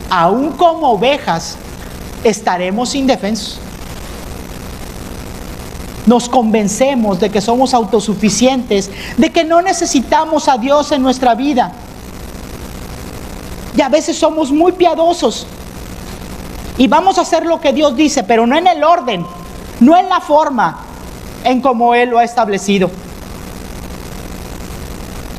Aún como ovejas estaremos indefensos. Nos convencemos de que somos autosuficientes, de que no necesitamos a Dios en nuestra vida. Y a veces somos muy piadosos y vamos a hacer lo que Dios dice, pero no en el orden, no en la forma en como Él lo ha establecido.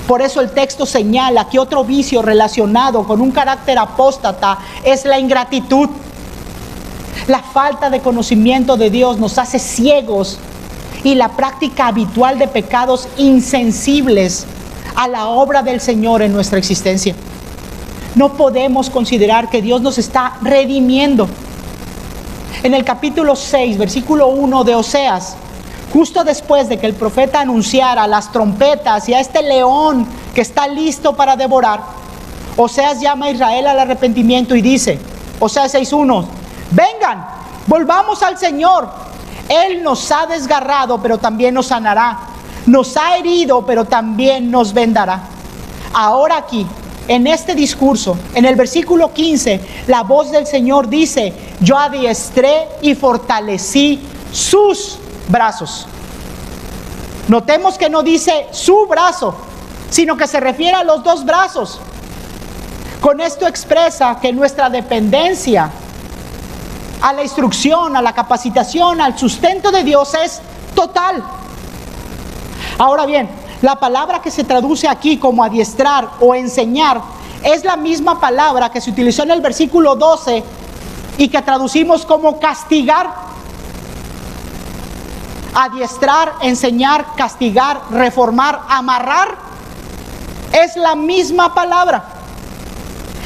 Por eso el texto señala que otro vicio relacionado con un carácter apóstata es la ingratitud. La falta de conocimiento de Dios nos hace ciegos y la práctica habitual de pecados insensibles a la obra del Señor en nuestra existencia. No podemos considerar que Dios nos está redimiendo. En el capítulo 6, versículo 1 de Oseas, justo después de que el profeta anunciara las trompetas y a este león que está listo para devorar, Oseas llama a Israel al arrepentimiento y dice, Oseas 6:1, vengan, volvamos al Señor. Él nos ha desgarrado, pero también nos sanará. Nos ha herido, pero también nos vendará. Ahora aquí, en este discurso, en el versículo 15, la voz del Señor dice, yo adiestré y fortalecí sus brazos. Notemos que no dice su brazo, sino que se refiere a los dos brazos. Con esto expresa que nuestra dependencia a la instrucción, a la capacitación, al sustento de Dios es total. Ahora bien, la palabra que se traduce aquí como adiestrar o enseñar es la misma palabra que se utilizó en el versículo 12 y que traducimos como castigar. Adiestrar, enseñar, castigar, reformar, amarrar, es la misma palabra.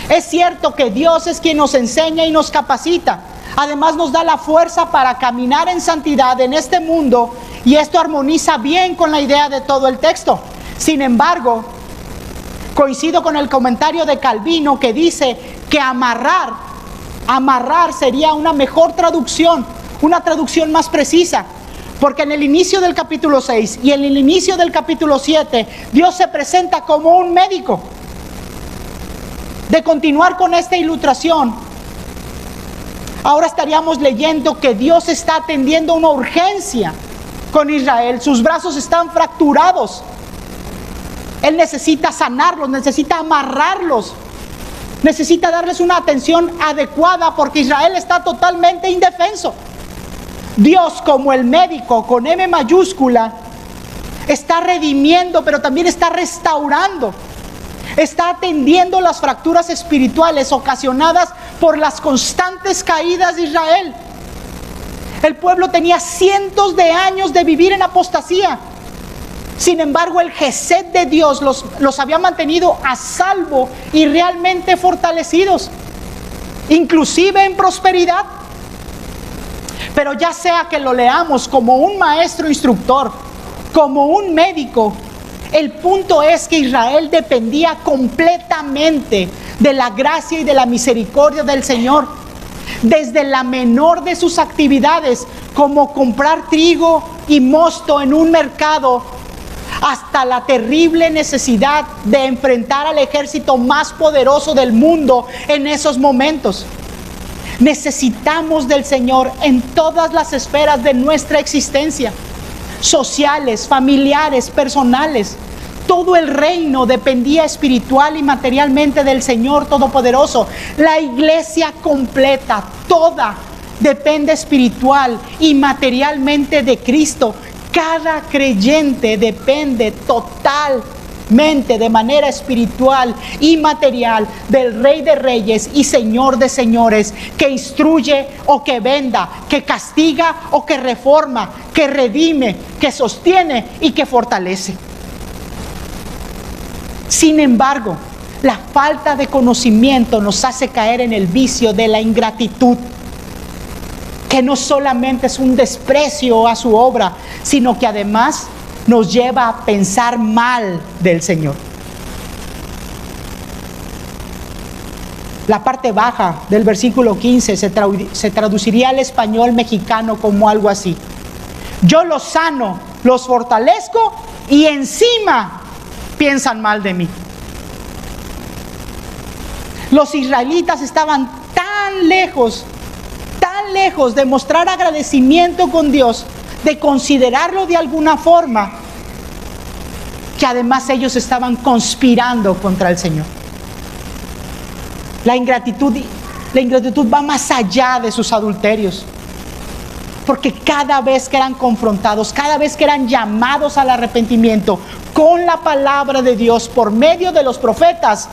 Es cierto que Dios es quien nos enseña y nos capacita. Además nos da la fuerza para caminar en santidad en este mundo, y esto armoniza bien con la idea de todo el texto. Sin embargo, coincido con el comentario de Calvino que dice que amarrar sería una mejor traducción, una traducción más precisa. Porque en el inicio del capítulo 6 y en el inicio del capítulo 7, Dios se presenta como un médico. De continuar con esta ilustración, ahora estaríamos leyendo que Dios está atendiendo una urgencia con Israel. Sus brazos están fracturados. Él necesita sanarlos, necesita amarrarlos, necesita darles una atención adecuada porque Israel está totalmente indefenso. Dios, como el médico con M mayúscula, está redimiendo, pero también está restaurando. Está atendiendo las fracturas espirituales ocasionadas por las constantes caídas de Israel. El pueblo tenía cientos de años de vivir en apostasía. Sin embargo, el Gesed de Dios los había mantenido a salvo y realmente fortalecidos, inclusive en prosperidad. Pero ya sea que lo leamos como un maestro instructor, como un médico, el punto es que Israel dependía completamente de la gracia y de la misericordia del Señor. Desde la menor de sus actividades, como comprar trigo y mosto en un mercado, hasta la terrible necesidad de enfrentar al ejército más poderoso del mundo en esos momentos. Necesitamos del Señor en todas las esferas de nuestra existencia, sociales, familiares, personales. Todo el reino dependía espiritual y materialmente del Señor Todopoderoso. La iglesia completa, toda, depende espiritual y materialmente de Cristo. Cada creyente depende totalmente, de manera espiritual y material, del Rey de Reyes y Señor de Señores, que instruye o que venda, que castiga o que reforma, que redime, que sostiene y que fortalece. Sin embargo, la falta de conocimiento nos hace caer en el vicio de la ingratitud, que no solamente es un desprecio a su obra, sino que además nos lleva a pensar mal del Señor. La parte baja del versículo 15 se traduciría al español mexicano como algo así: yo los sano, los fortalezco y encima piensan mal de mí. Los israelitas estaban tan lejos de mostrar agradecimiento con Dios, de considerarlo de alguna forma, que además ellos estaban conspirando contra el Señor. La ingratitud va más allá de sus adulterios, porque cada vez que eran confrontados, cada vez que eran llamados al arrepentimiento con la palabra de Dios por medio de los profetas,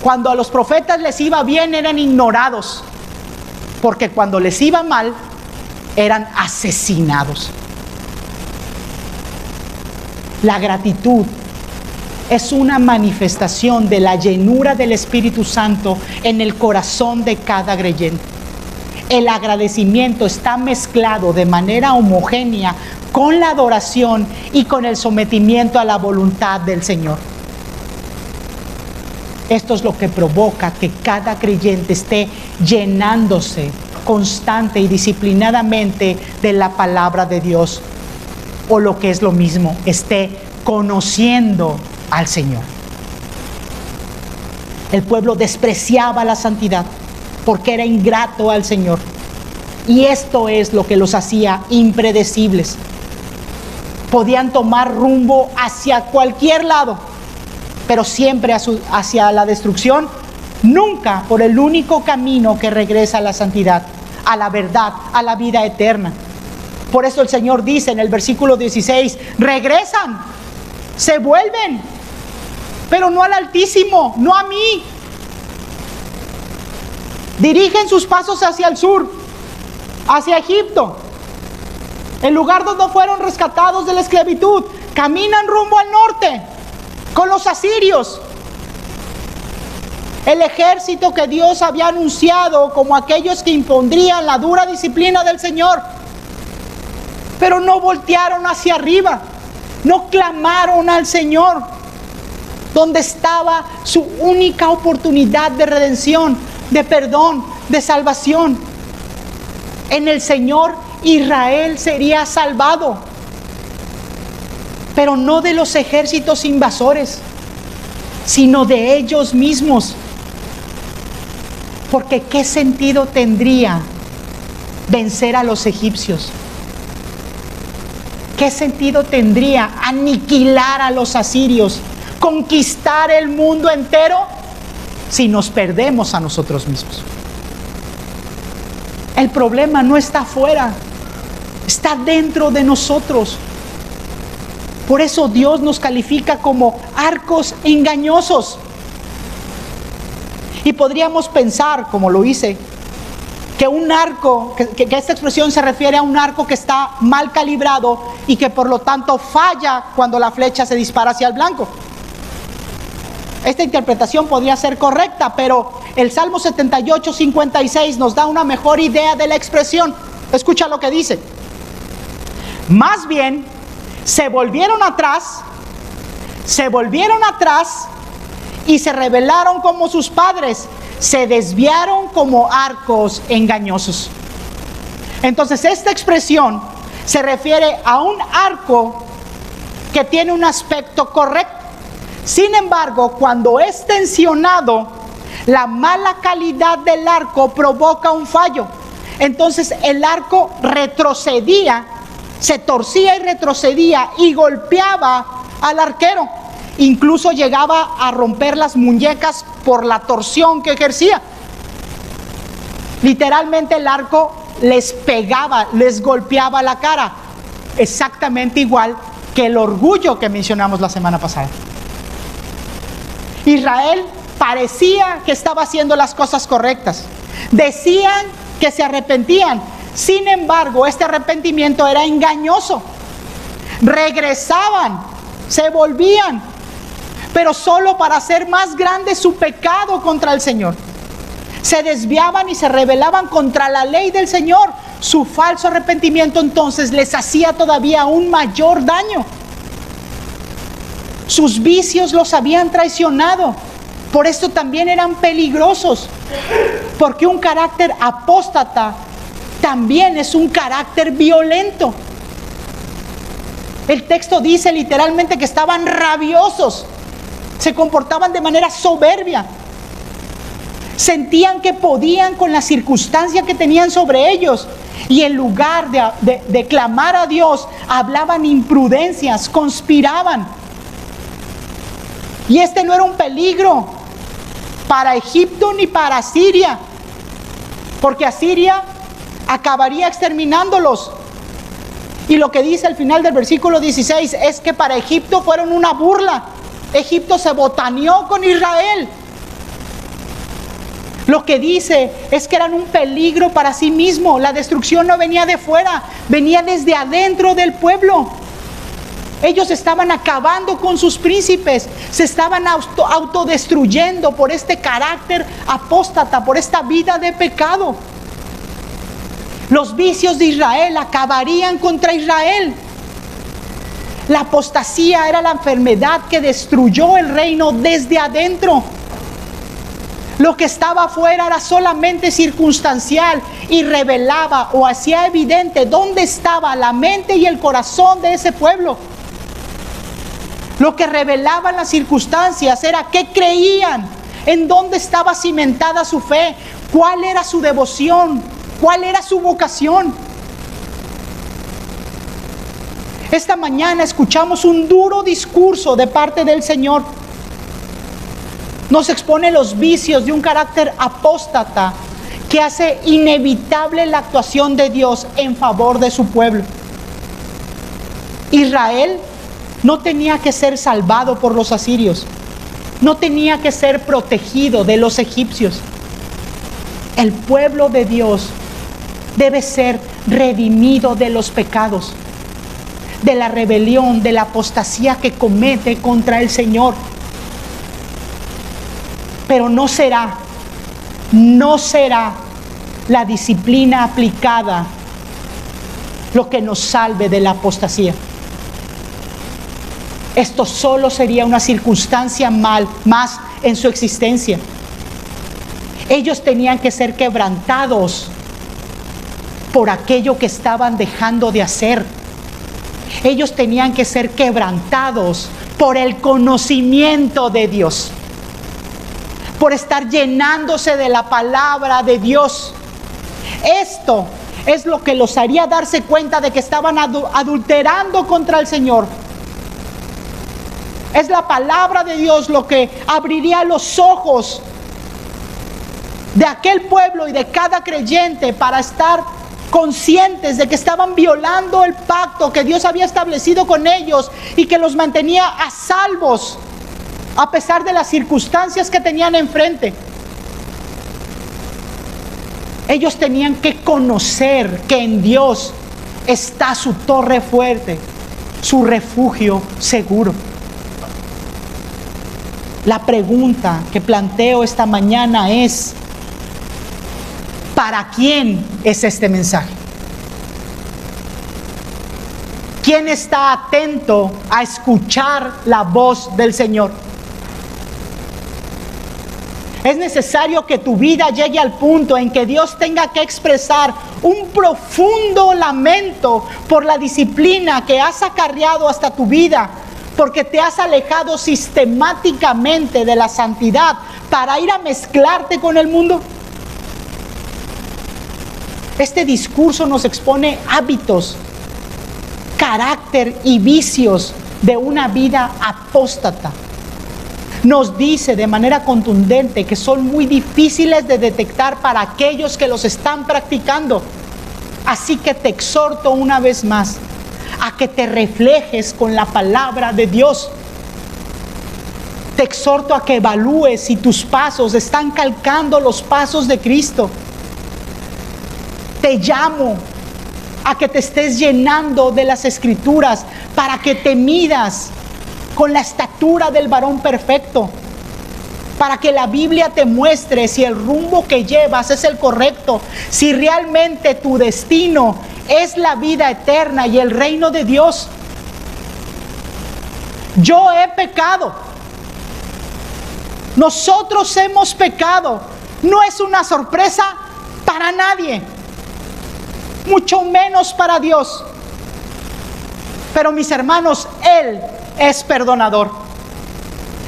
cuando a los profetas les iba bien eran ignorados, porque cuando les iba mal eran asesinados. La gratitud es una manifestación de la llenura del Espíritu Santo en el corazón de cada creyente. El agradecimiento está mezclado de manera homogénea con la adoración y con el sometimiento a la voluntad del Señor. Esto es lo que provoca que cada creyente esté llenándose constante y disciplinadamente de la palabra de Dios, o lo que es lo mismo, esté conociendo al Señor. El pueblo despreciaba la santidad porque era ingrato al Señor, y esto es lo que los hacía impredecibles. Podían tomar rumbo hacia cualquier lado, pero siempre hacia la destrucción nunca por el único camino que regresa a la santidad, a la verdad, a la vida eterna. Por eso el Señor dice en el versículo 16, regresan, se vuelven, pero no al Altísimo, no a mí. Dirigen sus pasos hacia el sur, hacia Egipto, el lugar donde fueron rescatados de la esclavitud. Caminan rumbo al norte con los asirios, el ejército que Dios había anunciado como aquellos que impondrían la dura disciplina del Señor. Pero no voltearon hacia arriba, no clamaron al Señor, donde estaba su única oportunidad de redención, de perdón, de salvación. En el Señor Israel sería salvado, pero no de los ejércitos invasores, sino de ellos mismos. Porque ¿qué sentido tendría vencer a los egipcios? ¿Qué sentido tendría aniquilar a los asirios, conquistar el mundo entero, si nos perdemos a nosotros mismos? El problema no está afuera, está dentro de nosotros. Por eso Dios nos califica como arcos engañosos. Y podríamos pensar, como lo hice, que un arco, que esta expresión se refiere a un arco que está mal calibrado y que por lo tanto falla cuando la flecha se dispara hacia el blanco. Esta interpretación podría ser correcta, pero el Salmo 78, 56 nos da una mejor idea de la expresión. Escucha lo que dice. Más bien, se volvieron atrás y se rebelaron como sus padres, se desviaron como arcos engañosos. Entonces esta expresión se refiere a un arco que tiene un aspecto correcto. Sin embargo, cuando es tensionado, la mala calidad del arco provoca un fallo. Entonces el arco retrocedía, se torcía y retrocedía y golpeaba al arquero. Incluso llegaba a romper las muñecas por la torsión que ejercía. Literalmente el arco les pegaba, les golpeaba la cara. Exactamente igual que el orgullo que mencionamos la semana pasada. Israel parecía que estaba haciendo las cosas correctas. Decían que se arrepentían. Sin embargo, este arrepentimiento era engañoso. Regresaban, se volvían, pero solo para hacer más grande su pecado contra el Señor. Se desviaban y se rebelaban contra la ley del Señor. Su falso arrepentimiento entonces les hacía todavía un mayor daño. Sus vicios los habían traicionado. Por esto también eran peligrosos. Porque un carácter apóstata también es un carácter violento. El texto dice literalmente que estaban rabiosos. Se comportaban de manera soberbia. Sentían que podían con la circunstancia que tenían sobre ellos. Y en lugar de clamar a Dios, hablaban imprudencias, conspiraban. Y este no era un peligro para Egipto ni para Asiria, porque Asiria acabaría exterminándolos. Y lo que dice al final del versículo 16 es que para Egipto fueron una burla. Egipto se botaneó con Israel. Lo que dice es que eran un peligro para sí mismo. La destrucción no venía de fuera, venía desde adentro del pueblo. Ellos estaban acabando con sus príncipes, se estaban autodestruyendo por este carácter apóstata, por esta vida de pecado. Los vicios de Israel acabarían contra Israel. La apostasía era la enfermedad que destruyó el reino desde adentro. Lo que estaba afuera era solamente circunstancial y revelaba o hacía evidente dónde estaba la mente y el corazón de ese pueblo. Lo que revelaban las circunstancias era qué creían, en dónde estaba cimentada su fe, cuál era su devoción, cuál era su vocación. Esta mañana escuchamos un duro discurso de parte del Señor. Nos expone los vicios de un carácter apóstata que hace inevitable la actuación de Dios en favor de su pueblo. Israel no tenía que ser salvado por los asirios, no tenía que ser protegido de los egipcios. El pueblo de Dios debe ser redimido de los pecados, de la rebelión, de la apostasía que comete contra el Señor. Pero no será la disciplina aplicada lo que nos salve de la apostasía. Esto solo sería una circunstancia más en su existencia. Ellos tenían que ser quebrantados por aquello que estaban dejando de hacer. Ellos tenían que ser quebrantados por el conocimiento de Dios, por estar llenándose de la palabra de Dios. Esto es lo que los haría darse cuenta de que estaban adulterando contra el Señor. Es la palabra de Dios lo que abriría los ojos de aquel pueblo y de cada creyente para estar conscientes de que estaban violando el pacto que Dios había establecido con ellos y que los mantenía a salvos a pesar de las circunstancias que tenían enfrente. Ellos tenían que conocer que en Dios está su torre fuerte, su refugio seguro. La pregunta que planteo esta mañana es: ¿para quién es este mensaje? ¿Quién está atento a escuchar la voz del Señor? Es necesario que tu vida llegue al punto en que Dios tenga que expresar un profundo lamento por la disciplina que has acarreado hasta tu vida, porque te has alejado sistemáticamente de la santidad para ir a mezclarte con el mundo. Este discurso nos expone hábitos, carácter y vicios de una vida apóstata. Nos dice de manera contundente que son muy difíciles de detectar para aquellos que los están practicando. Así que te exhorto una vez más a que te reflejes con la palabra de Dios. Te exhorto a que evalúes si tus pasos están calcando los pasos de Cristo. Te llamo a que te estés llenando de las Escrituras para que te midas con la estatura del varón perfecto, para que la Biblia te muestre si el rumbo que llevas es el correcto, si realmente tu destino es la vida eterna y el reino de Dios. Yo he pecado. Nosotros hemos pecado. No es una sorpresa para nadie, mucho menos para Dios. Pero mis hermanos, Él es perdonador.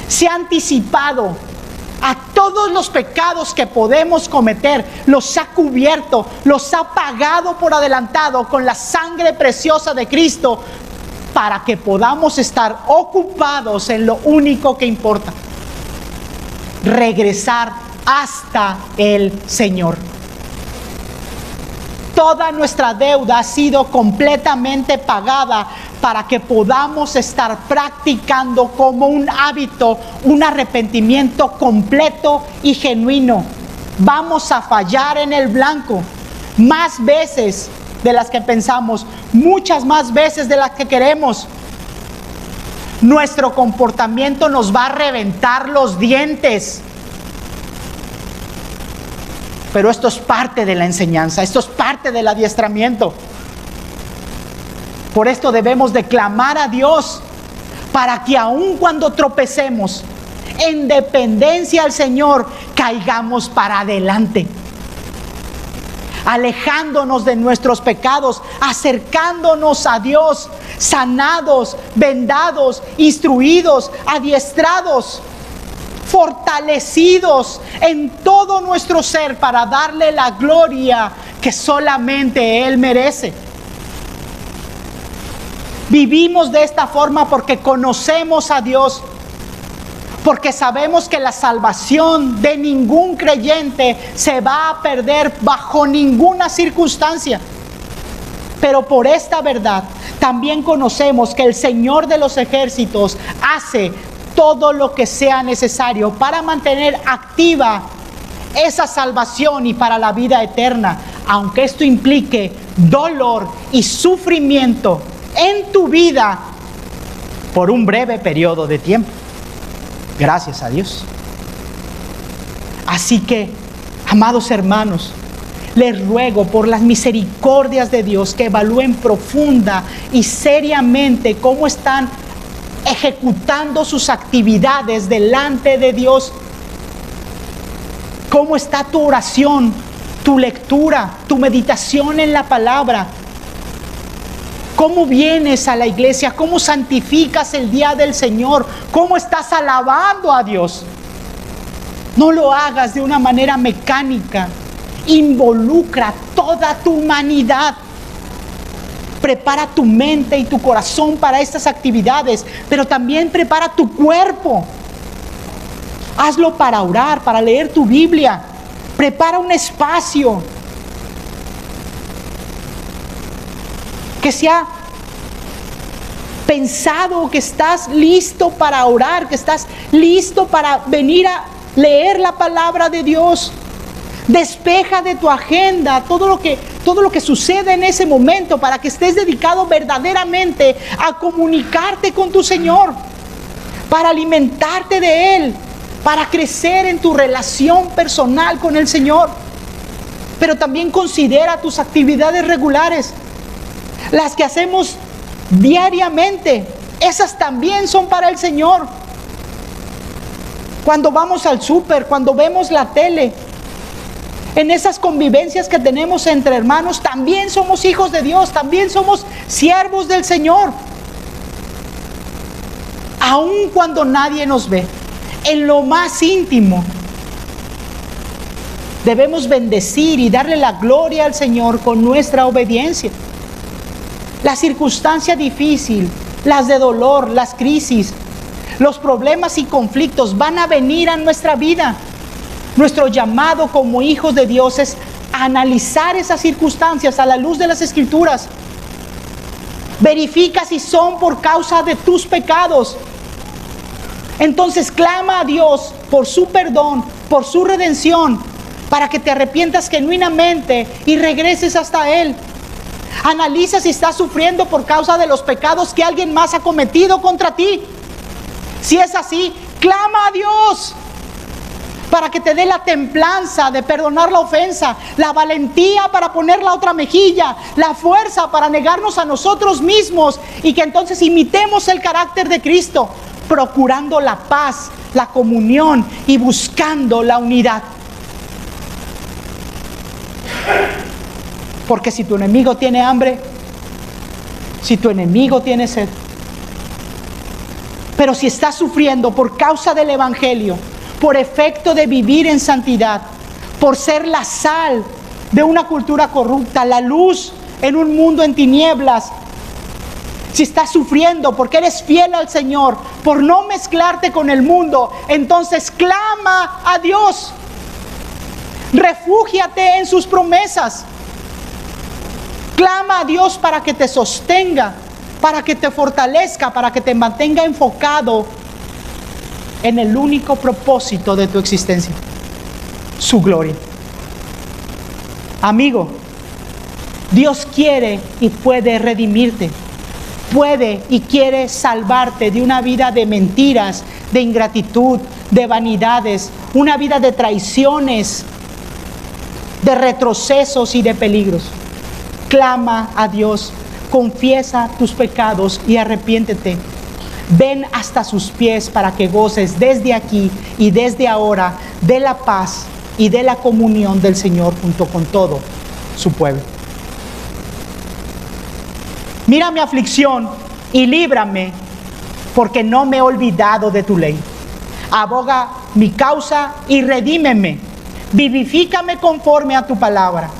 Se ha anticipado a todos los pecados que podemos cometer, los ha cubierto, los ha pagado por adelantado con la sangre preciosa de Cristo, para que podamos estar ocupados en lo único que importa: regresar hasta el Señor. Toda nuestra deuda ha sido completamente pagada para que podamos estar practicando como un hábito un arrepentimiento completo y genuino. Vamos a fallar en el blanco más veces de las que pensamos, muchas más veces de las que queremos. Nuestro comportamiento nos va a reventar los dientes. Pero esto es parte de la enseñanza, esto es parte del adiestramiento. Por esto debemos de clamar a Dios para que aun cuando tropecemos, en dependencia al Señor, caigamos para adelante, alejándonos de nuestros pecados, acercándonos a Dios, sanados, vendados, instruidos, adiestrados, fortalecidos en todo nuestro ser para darle la gloria que solamente Él merece. Vivimos de esta forma porque conocemos a Dios, porque sabemos que la salvación de ningún creyente se va a perder bajo ninguna circunstancia. Pero por esta verdad también conocemos que el Señor de los ejércitos hace todo lo que sea necesario para mantener activa esa salvación y para la vida eterna, aunque esto implique dolor y sufrimiento en tu vida por un breve periodo de tiempo. Gracias a Dios. Así que, amados hermanos, les ruego por las misericordias de Dios que evalúen profunda y seriamente cómo están ejecutando sus actividades delante de Dios. ¿Cómo está tu oración, tu lectura, tu meditación en la palabra? ¿Cómo vienes a la iglesia? ¿Cómo santificas el día del Señor? ¿Cómo estás alabando a Dios? No lo hagas de una manera mecánica. Involucra toda tu humanidad. Prepara tu mente y tu corazón para estas actividades, pero también prepara tu cuerpo. Hazlo para orar, para leer tu Biblia. Prepara un espacio que sea pensado, que estás listo para orar, que estás listo para venir a leer la palabra de Dios. Despeja de tu agenda todo lo que sucede en ese momento para que estés dedicado verdaderamente a comunicarte con tu Señor, para alimentarte de Él, para crecer en tu relación personal con el Señor. Pero también considera tus actividades regulares, las que hacemos diariamente. Esas también son para el Señor. Cuando vamos al súper, cuando vemos la tele, en esas convivencias que tenemos entre hermanos, también somos hijos de Dios, también somos siervos del Señor. Aun cuando nadie nos ve, en lo más íntimo, debemos bendecir y darle la gloria al Señor con nuestra obediencia. La circunstancia difícil, las de dolor, las crisis, los problemas y conflictos van a venir a nuestra vida. Nuestro llamado como hijos de Dios es analizar esas circunstancias a la luz de las Escrituras. Verifica si son por causa de tus pecados. Entonces clama a Dios por su perdón, por su redención, para que te arrepientas genuinamente y regreses hasta Él. Analiza si estás sufriendo por causa de los pecados que alguien más ha cometido contra ti. Si es así, clama a Dios para que te dé la templanza de perdonar la ofensa, la valentía para poner la otra mejilla, la fuerza para negarnos a nosotros mismos y que entonces imitemos el carácter de Cristo, procurando la paz, la comunión y buscando la unidad. Porque si tu enemigo tiene hambre, si tu enemigo tiene sed, pero si estás sufriendo por causa del Evangelio, por efecto de vivir en santidad, por ser la sal de una cultura corrupta, la luz en un mundo en tinieblas, si estás sufriendo porque eres fiel al Señor, por no mezclarte con el mundo, entonces clama a Dios. Refúgiate en sus promesas. Clama a Dios para que te sostenga, para que te fortalezca, para que te mantenga enfocado en el único propósito de tu existencia, su gloria. Amigo, Dios quiere y puede redimirte. Puede y quiere salvarte de una vida de mentiras, de ingratitud, de vanidades, una vida de traiciones, de retrocesos y de peligros. Clama a Dios, confiesa tus pecados y arrepiéntete. Ven hasta sus pies para que goces desde aquí y desde ahora de la paz y de la comunión del Señor junto con todo su pueblo. Mira mi aflicción y líbrame, porque no me he olvidado de tu ley. Aboga mi causa y redímeme. Vivifícame conforme a tu palabra.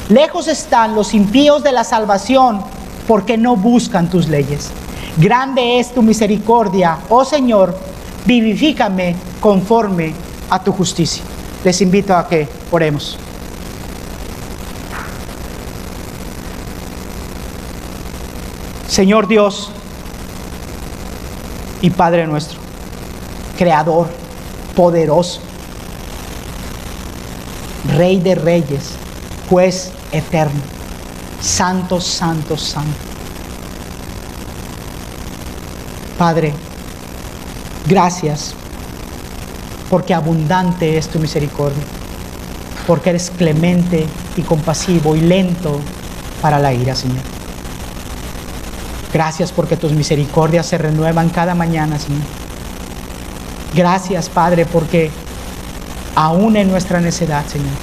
Lejos están los impíos de la salvación, porque no buscan tus leyes. Grande es tu misericordia, oh Señor, vivifícame conforme a tu justicia. Les invito a que oremos. Señor Dios y Padre nuestro, Creador, poderoso, Rey de reyes, Juez eterno, Santo, Santo, Santo. Padre, gracias porque abundante es tu misericordia, porque eres clemente y compasivo y lento para la ira, Señor. Gracias porque tus misericordias se renuevan cada mañana, Señor. Gracias, Padre, porque aún en nuestra necedad, Señor,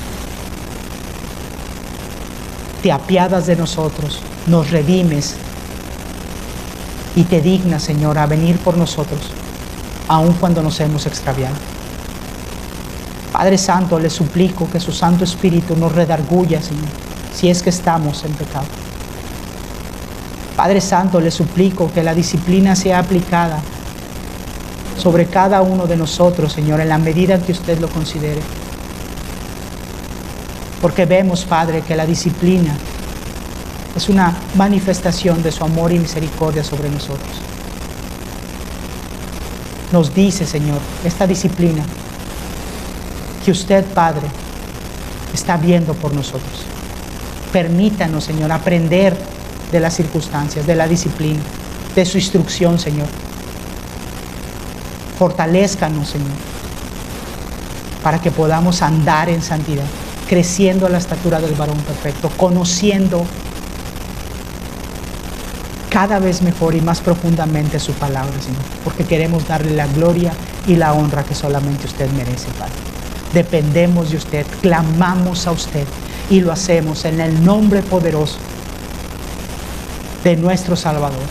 te apiadas de nosotros, nos redimes y te dignas, Señor, a venir por nosotros, aun cuando nos hemos extraviado. Padre Santo, le suplico que su Santo Espíritu nos redarguya, Señor, si es que estamos en pecado. Padre Santo, le suplico que la disciplina sea aplicada sobre cada uno de nosotros, Señor, en la medida en que usted lo considere. Porque vemos, Padre, que la disciplina es una manifestación de su amor y misericordia sobre nosotros. Nos dice, Señor, esta disciplina que usted, Padre, está viendo por nosotros. Permítanos, Señor, aprender de las circunstancias, de la disciplina, de su instrucción, Señor. Fortalézcanos, Señor, para que podamos andar en santidad, creciendo a la estatura del varón perfecto, conociendo cada vez mejor y más profundamente su palabra, Señor, porque queremos darle la gloria y la honra que solamente usted merece, Padre. Dependemos de usted, clamamos a usted y lo hacemos en el nombre poderoso de nuestro Salvador,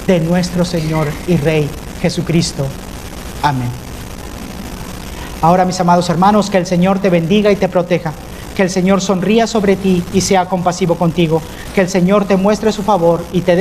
de nuestro Señor y Rey Jesucristo. Amén. Ahora, mis amados hermanos, que el Señor te bendiga y te proteja, que el Señor sonría sobre ti y sea compasivo contigo, que el Señor te muestre su favor y te dé